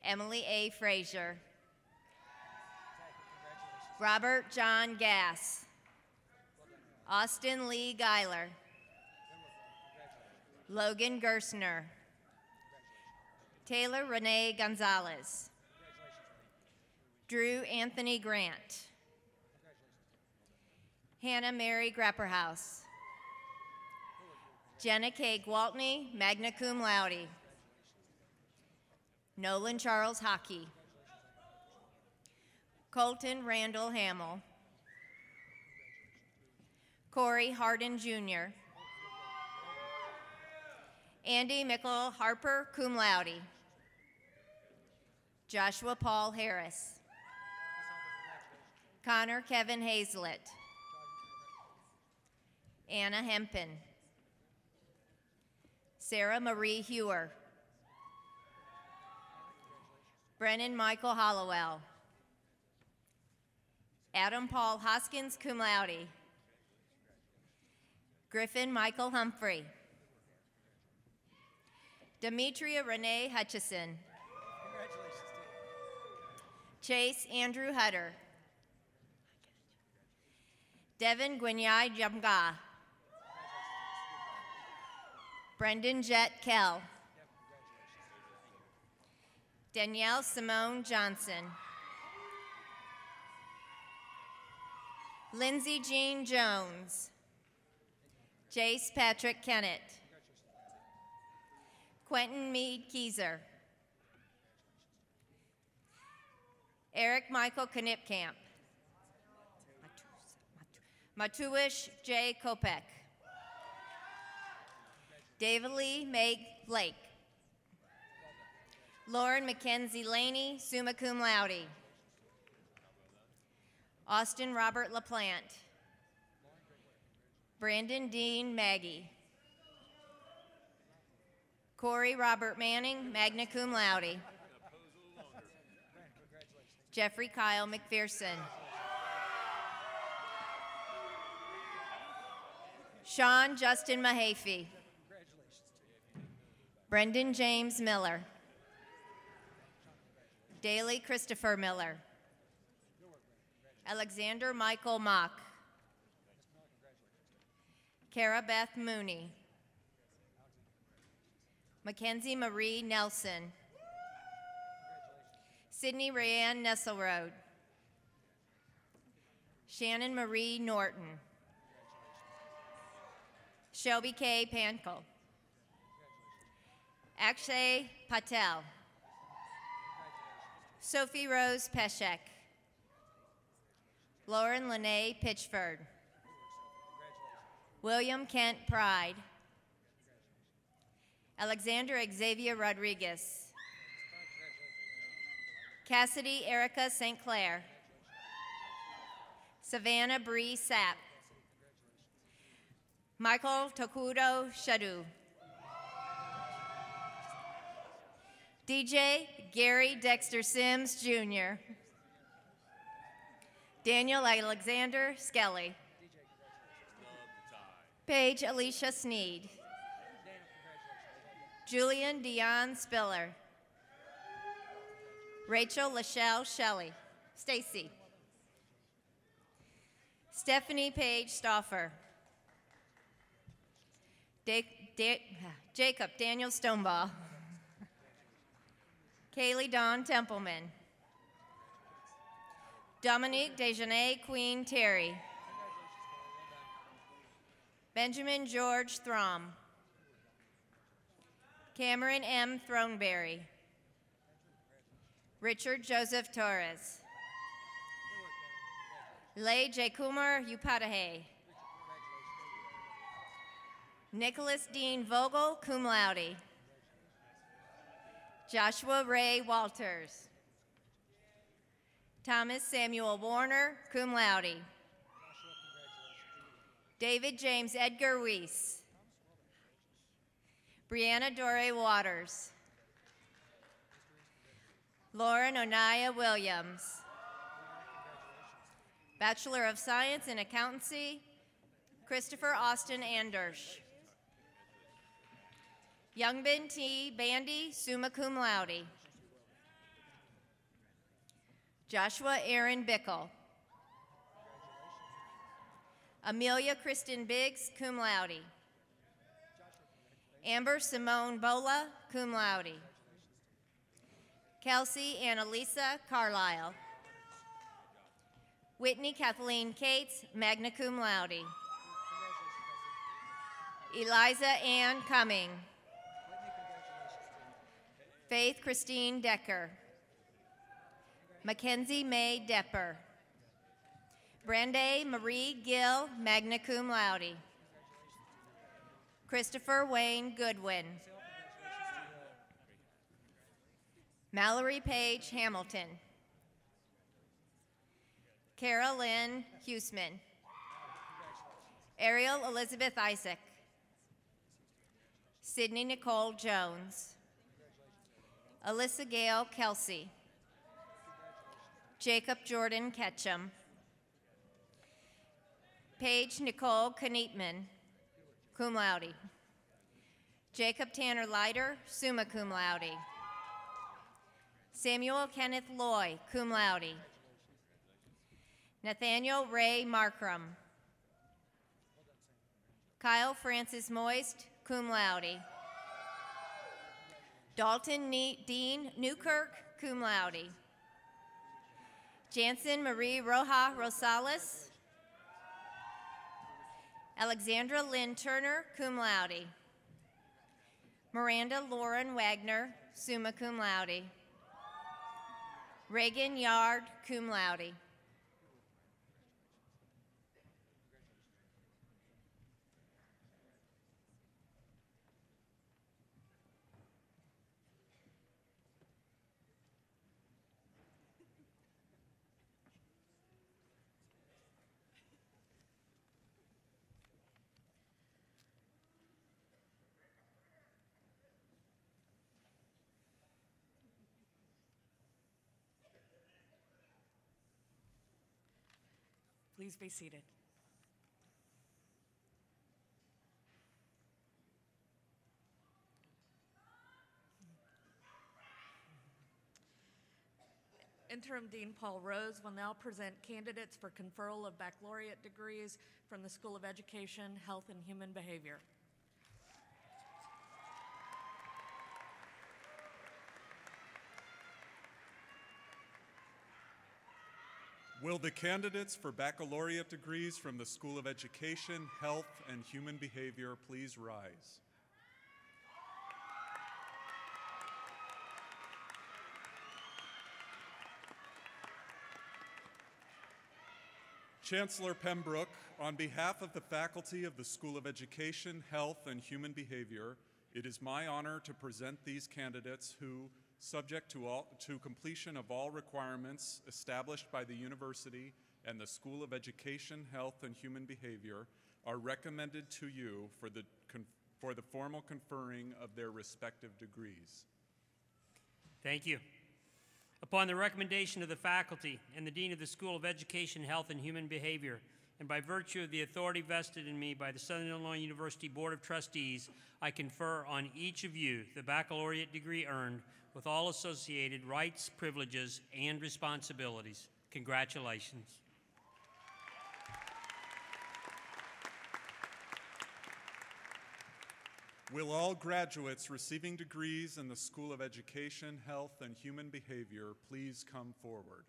Emily A. Frazier. Robert John Gass. Austin Lee Geiler. Logan Gerstner. Taylor Renee Gonzalez. Drew Anthony Grant. Hannah Mary Grapperhouse. Jenna K. Gwaltney, magna cum laude. Nolan Charles Hockey. Colton Randall Hamel. Corey Hardin Jr. Andy Mickle Harper, cum laude. Joshua Paul Harris. Connor Kevin Hazlett. Anna Hempen. Sarah Marie Hewer. Brennan Michael Hollowell. Adam Paul Hoskins, cum laude. Griffin Michael Humphrey. Demetria Renee Hutchison. Chase Andrew Hutter. Devin Gwinyai Jamga. Brendan Jet Kell. Danielle Simone Johnson. Lindsay Jean Jones. Jase Patrick Kennett. Quentin Meade Keyser. Eric Michael Knipkamp. Matuish J. Kopek. David Lee Meg Blake. Lauren Mackenzie Laney, summa cum laude. Austin Robert LaPlante. Brandon Dean Maggie. Corey Robert Manning, magna cum laude. Jeffrey Kyle McPherson. Sean Justin Mahaffey. Brendan James Miller. Daly Christopher Miller. Alexander Michael Mock. Cara Beth Mooney. Mackenzie Marie Nelson. Sydney Rayanne Nesselrode. Shannon Marie Norton. Shelby K. Pankel. Akshay Patel. Sophie Rose Peshek. Lauren Lene Pitchford. William Kent Pride. Alexander Xavier Rodriguez. Cassidy Erica St. Clair. Savannah Bree Sapp. Michael Tokudo Shadu. DJ Gary Dexter Sims, Jr. Daniel Alexander Skelly. Paige Alicia Sneed. Julian Dion Spiller. Rachel Lachelle Shelley. Stacy. Stephanie Paige Stauffer. Jacob Daniel Stoneball. Kaylee Dawn Templeman. Dominique Dejanae Queen Terry. Benjamin George Throm. Cameron M. Throneberry. Richard Joseph Torres. Lay J. Kumar Upatahe. Nicholas Dean Vogel, cum laude. Joshua Ray Walters. Thomas Samuel Warner, cum laude. David James Edgar Weiss. Brianna Dore Waters. Lauren Onaya Williams. Bachelor of Science in Accountancy, Christopher Austin Andersch. Youngbin T. Bandy, summa cum laude. Joshua Aaron Bickle. Amelia Kristen Biggs, cum laude. Amber Simone Bola, cum laude. Kelsey Annalisa Carlisle. Whitney Kathleen Cates, magna cum laude. Eliza Ann Cumming. Faith Christine Decker. Mackenzie May Depper. Brande Marie Gill, magna cum laude. Christopher Wayne Goodwin. Mallory Page Hamilton. Carolyn Huseman. Ariel Elizabeth Isaac. Sydney Nicole Jones. Alyssa Gail Kelsey. Jacob Jordan Ketchum. Paige Nicole Knietman, cum laude. Jacob Tanner Leiter, summa cum laude. Samuel Kenneth Loy, cum laude. Nathaniel Ray Markram. Kyle Francis Moist, cum laude. Dalton Dean Newkirk, cum laude. Jansen Marie Roja Rosales. Alexandra Lynn Turner, cum laude. Miranda Lauren Wagner, summa cum laude. Reagan Yard, cum laude. Please be seated. Interim Dean Paul Rose will now present candidates for conferral of baccalaureate degrees from the School of Education, Health, and Human Behavior. Will the candidates for baccalaureate degrees from the School of Education, Health, and Human Behavior please rise? Chancellor Pembroke, on behalf of the faculty of the School of Education, Health, and Human Behavior, it is my honor to present these candidates who, subject to completion of all requirements established by the university and the School of Education, Health, and Human Behavior, are recommended to you for the formal conferring of their respective degrees. Thank you. Upon the recommendation of the faculty and the Dean of the School of Education, Health, and Human Behavior, and by virtue of the authority vested in me by the Southern Illinois University Board of Trustees, I confer on each of you the baccalaureate degree earned with all associated rights, privileges, and responsibilities. Congratulations. Will all graduates receiving degrees in the School of Education, Health, and Human Behavior please come forward?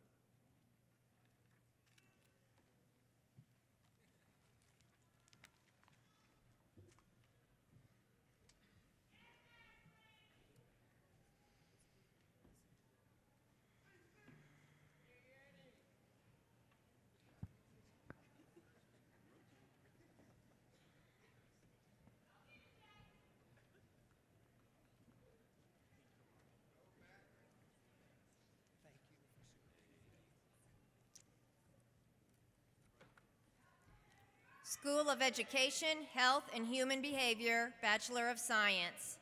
School of Education, Health, and Human Behavior, Bachelor of Science,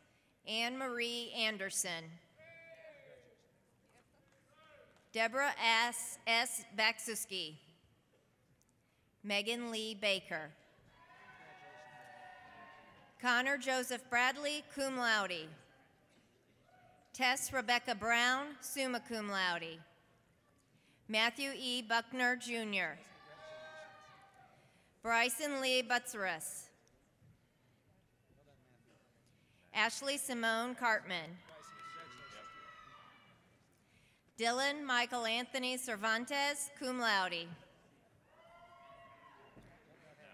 Anne Marie Anderson. Deborah S. Baksuski. Megan Lee Baker. Connor Joseph Bradley, cum laude. Tess Rebecca Brown, summa cum laude. Matthew E. Buckner, Jr. Bryson Lee Butzeris. Ashley Simone Cartman. Dylan Michael Anthony Cervantes, cum laude.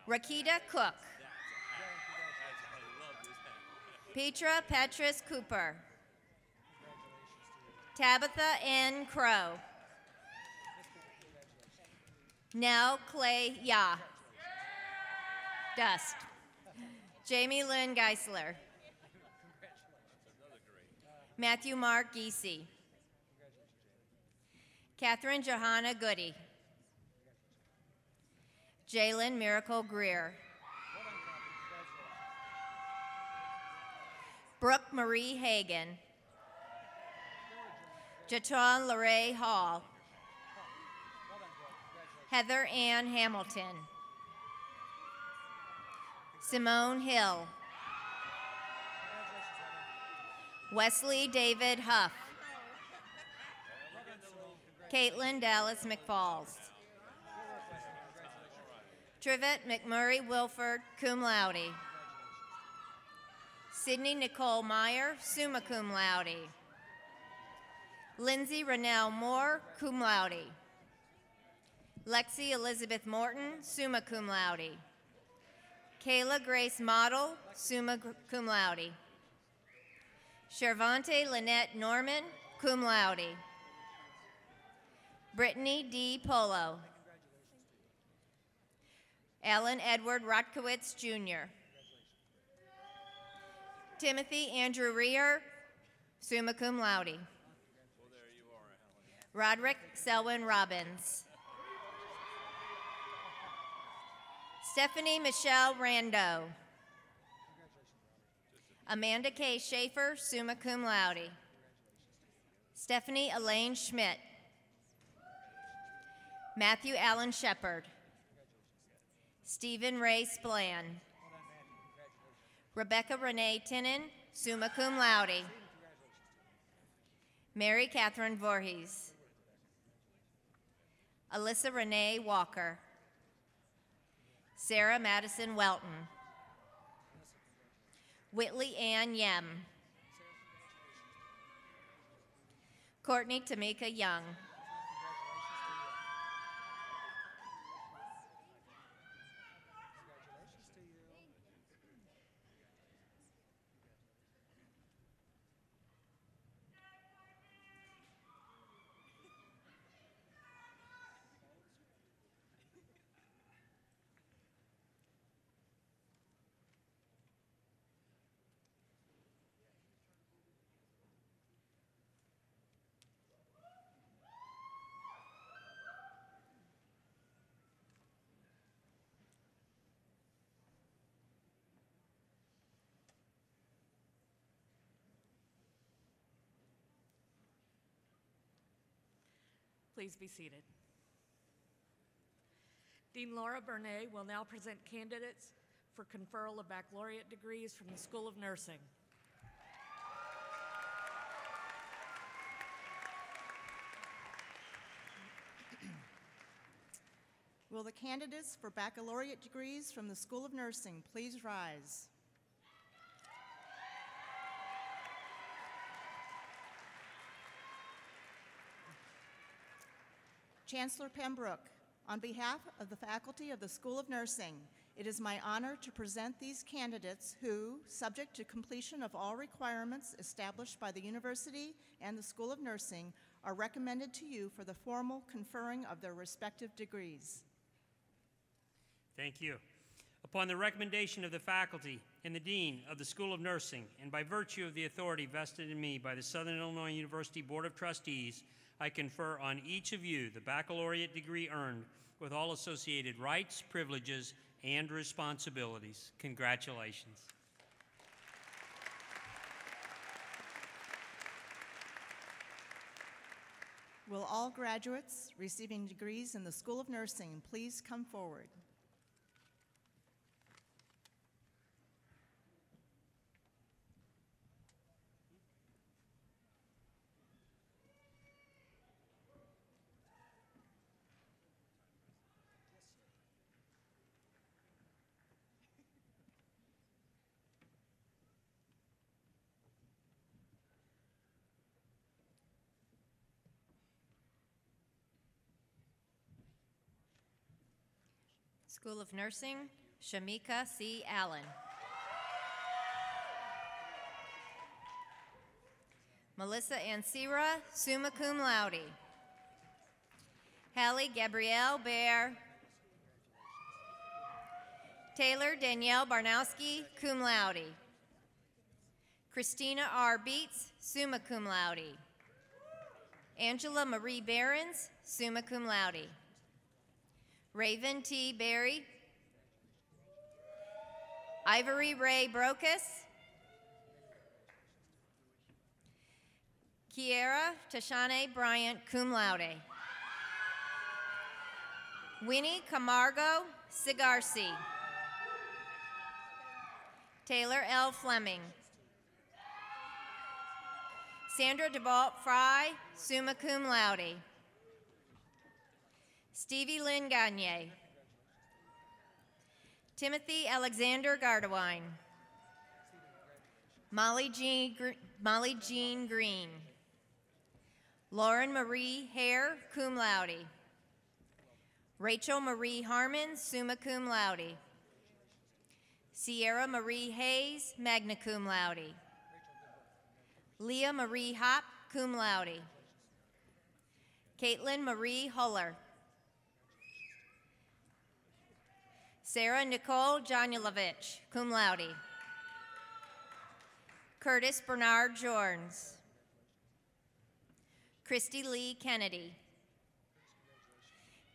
Rakita Cook. Petra Petrus Cooper. Tabitha N. Crow. Nell Clay Ya. Dust. Jamie Lynn Geisler. Matthew Mark Giese. Catherine Johanna Goody. Jalen Miracle Greer. Brooke Marie Hagan. Jatan Lorraine Hall. Heather Ann Hamilton. Simone Hill. Wesley David Huff. Caitlin Dallas McFalls. Trivett McMurray Wilford, cum laude. Sydney Nicole Meyer, summa cum laude. Lindsay Renelle Moore, cum laude. Lexi Elizabeth Morton, summa cum laude. Kayla Grace Model, summa cum laude. Shervante Lynette Norman, cum laude. Brittany D. Polo. Alan Edward Rotkowitz, Jr. Timothy Andrew Rear, summa cum laude. Roderick Selwyn Robbins. Stephanie Michelle Rando. Amanda K. Schaefer, summa cum laude. Stephanie Elaine Schmidt. Matthew Allen Shepard. Stephen Ray Splan. Rebecca Renee Tinnen, summa cum laude. Mary Catherine Voorhees. Alyssa Renee Walker. Sarah Madison Welton. Whitley Ann Yem. Courtney Tamika Young. Please be seated. Dean Laura Bernay will now present candidates for conferral of baccalaureate degrees from the School of Nursing. Will the candidates for baccalaureate degrees from the School of Nursing please rise? Chancellor Pembroke, on behalf of the faculty of the School of Nursing, it is my honor to present these candidates who, subject to completion of all requirements established by the university and the School of Nursing, are recommended to you for the formal conferring of their respective degrees. Thank you. Upon the recommendation of the faculty and the Dean of the School of Nursing, and by virtue of the authority vested in me by the Southern Illinois University Board of Trustees, I confer on each of you the baccalaureate degree earned with all associated rights, privileges, and responsibilities. Congratulations. Will all graduates receiving degrees in the School of Nursing please come forward? School of Nursing, Shamika C. Allen. Melissa Ansira, summa cum laude. Hallie Gabrielle Bear. Taylor Danielle Barnowski, cum laude. Christina R. Beats, summa cum laude. Angela Marie Behrens, summa cum laude. Raven T. Berry. Ivory Ray Brocus. Kiera Dejanae Bryant, cum laude. Winnie Camargo Sigarsi. Taylor L. Fleming. Sandra DeBalt Fry, summa cum laude. Stevie Lynn Gagne. Timothy Alexander Gardewine. Molly Jean Green. Lauren Marie Hare, cum laude. Rachel Marie Harmon, summa cum laude. Sierra Marie Hayes, magna cum laude. Leah Marie Hopp, cum laude. Caitlin Marie Huller. Sarah Nicole Janulovich, cum laude. Curtis Bernard Jorns. Christy Lee Kennedy.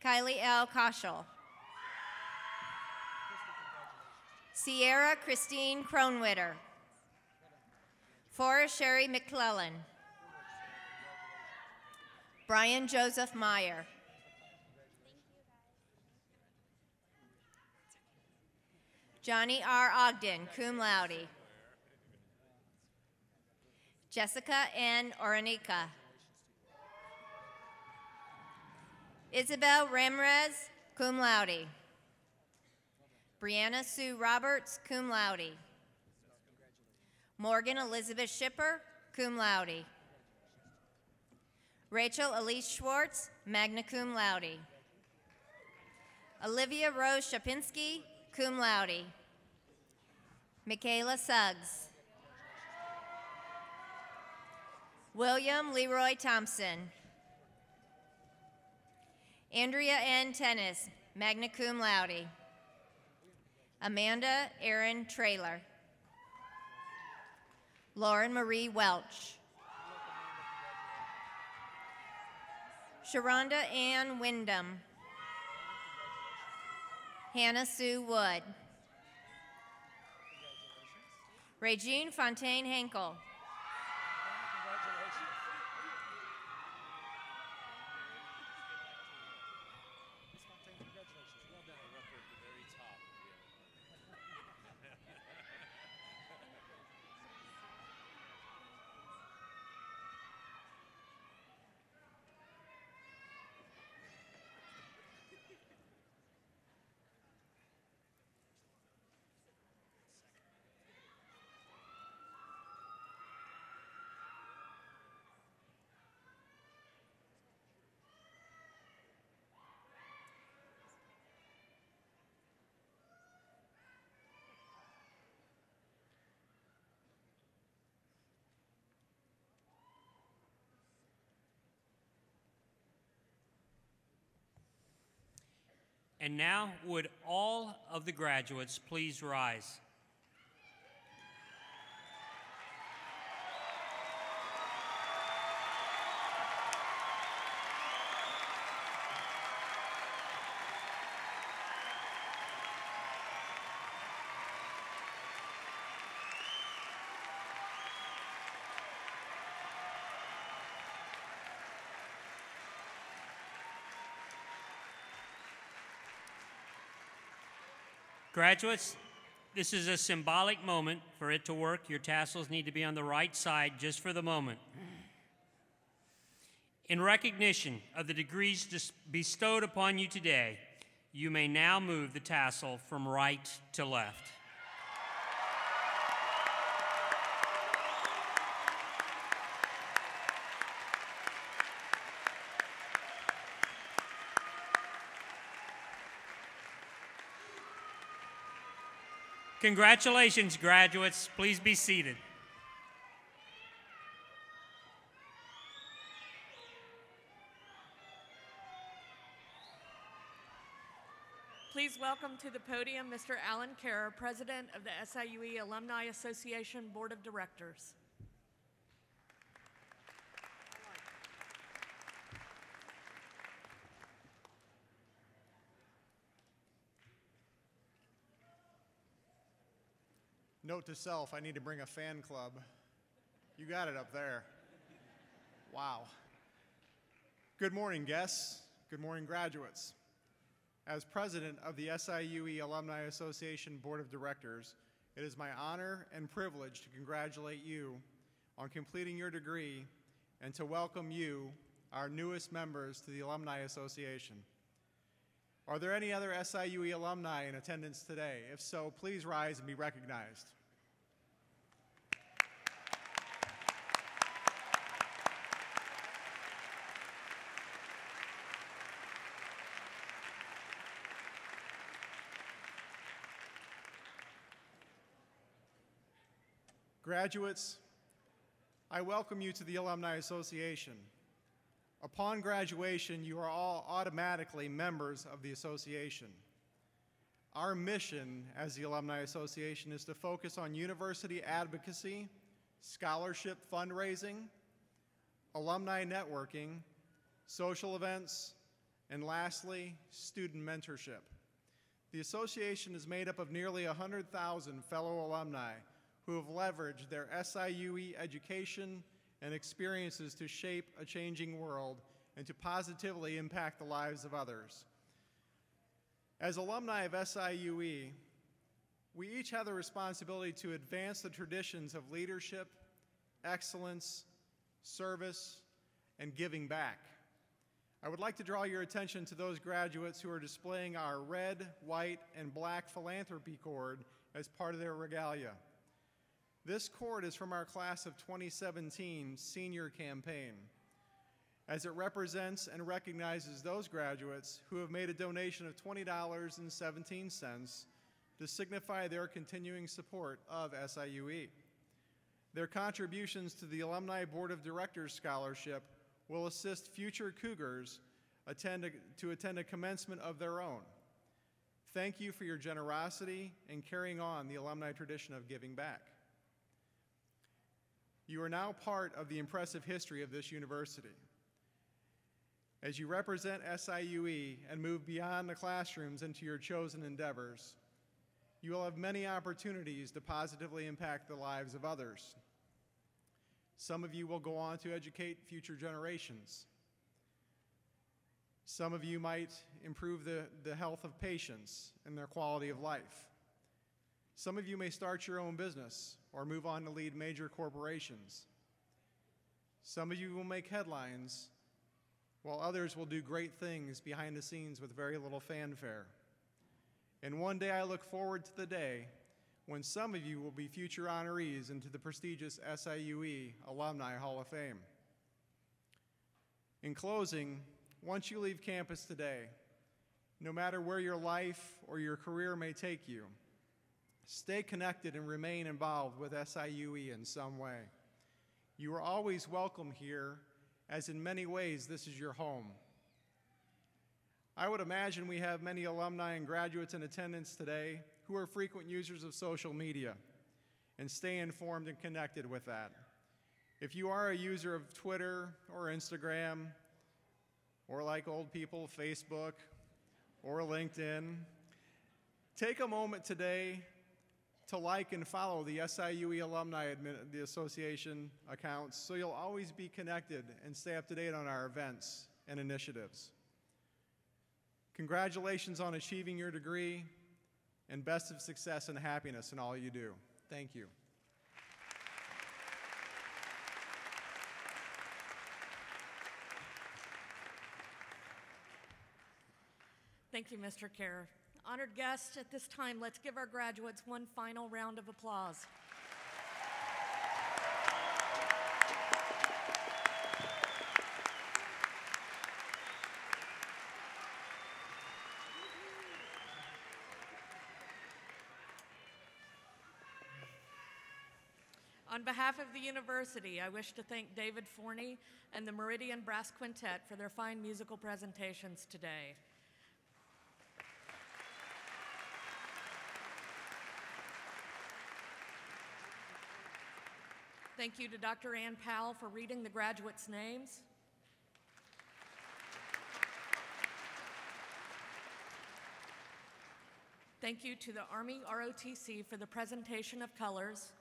Kylie L. Koschel. Sierra Christine Kronwitter. Forrest Sherry McClellan. Brian Joseph Meyer. Johnny R. Ogden, cum laude. Jessica N. Oranica. Isabel Ramirez, cum laude. Brianna Sue Roberts, cum laude. Morgan Elizabeth Shipper, cum laude. Rachel Elise Schwartz, magna cum laude. Olivia Rose Shapinski, cum laude. Michaela Suggs. William Leroy Thompson. Andrea N. Tennis, magna cum laude. Amanda Erin Traylor. Lauren Marie Welch. Sharonda Ann Wyndham. Hannah Sue Wood. Regine Fontaine Henkel. And now, would all of the graduates please rise? Graduates, this is a symbolic moment. For it to work, your tassels need to be on the right side just for the moment. In recognition of the degrees bestowed upon you today, you may now move the tassel from right to left. Congratulations, graduates. Please be seated. Please welcome to the podium Mr. Alan Kerr, President of the SIUE Alumni Association Board of Directors. Note to self, I need to bring a fan club. You got it up there. Wow. Good morning, guests. Good morning, graduates. As president of the SIUE Alumni Association Board of Directors, it is my honor and privilege to congratulate you on completing your degree and to welcome you, our newest members, to the Alumni Association. Are there any other SIUE alumni in attendance today? If so, please rise and be recognized. Graduates, I welcome you to the Alumni Association. Upon graduation, you are all automatically members of the association. Our mission as the Alumni Association is to focus on university advocacy, scholarship fundraising, alumni networking, social events, and lastly, student mentorship. The association is made up of nearly 100,000 fellow alumni who have leveraged their SIUE education and experiences to shape a changing world and to positively impact the lives of others. As alumni of SIUE, we each have the responsibility to advance the traditions of leadership, excellence, service, and giving back. I would like to draw your attention to those graduates who are displaying our red, white, and black philanthropy cord as part of their regalia. This cord is from our class of 2017 senior campaign, as it represents and recognizes those graduates who have made a donation of $20.17 to signify their continuing support of SIUE. Their contributions to the Alumni Board of Directors Scholarship will assist future Cougars to attend a commencement of their own. Thank you for your generosity in carrying on the alumni tradition of giving back. You are now part of the impressive history of this university. As you represent SIUE and move beyond the classrooms into your chosen endeavors, you will have many opportunities to positively impact the lives of others. Some of you will go on to educate future generations. Some of you might improve the health of patients and their quality of life. Some of you may start your own business or move on to lead major corporations. Some of you will make headlines, while others will do great things behind the scenes with very little fanfare. And one day I look forward to the day when some of you will be future honorees into the prestigious SIUE Alumni Hall of Fame. In closing, once you leave campus today, no matter where your life or your career may take you, stay connected and remain involved with SIUE in some way. You are always welcome here, as in many ways this is your home. I would imagine we have many alumni and graduates in attendance today who are frequent users of social media and stay informed and connected with that. If you are a user of Twitter or Instagram, or like old people, Facebook or LinkedIn, take a moment today to like and follow the SIUE Alumni the Association accounts so you'll always be connected and stay up to date on our events and initiatives. Congratulations on achieving your degree, and best of success and happiness in all you do. Thank you. Thank you, Mr. Kerr. Honored guests, at this time, let's give our graduates one final round of applause. On behalf of the university, I wish to thank David Forney and the Meridian Brass Quintet for their fine musical presentations today. Thank you to Dr. Ann Powell for reading the graduates' names. Thank you to the Army ROTC for the presentation of colors.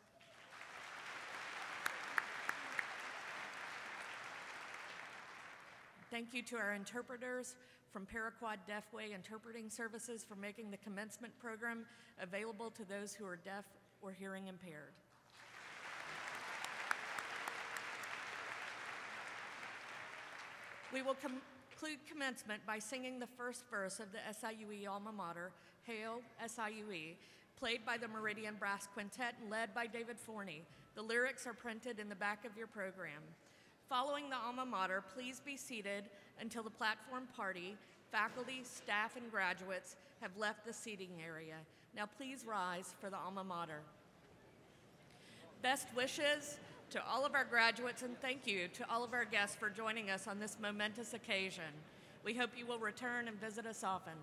Thank you to our interpreters from Paraquad Deafway Interpreting Services for making the commencement program available to those who are deaf or hearing impaired. We will conclude commencement by singing the first verse of the SIUE alma mater, Hail SIUE, played by the Meridian Brass Quintet and led by David Forney. The lyrics are printed in the back of your program. Following the alma mater, please be seated until the platform party, faculty, staff, and graduates have left the seating area. Now please rise for the alma mater. Best wishes To all of our graduates, and thank you to all of our guests for joining us on this momentous occasion. We hope you will return and visit us often.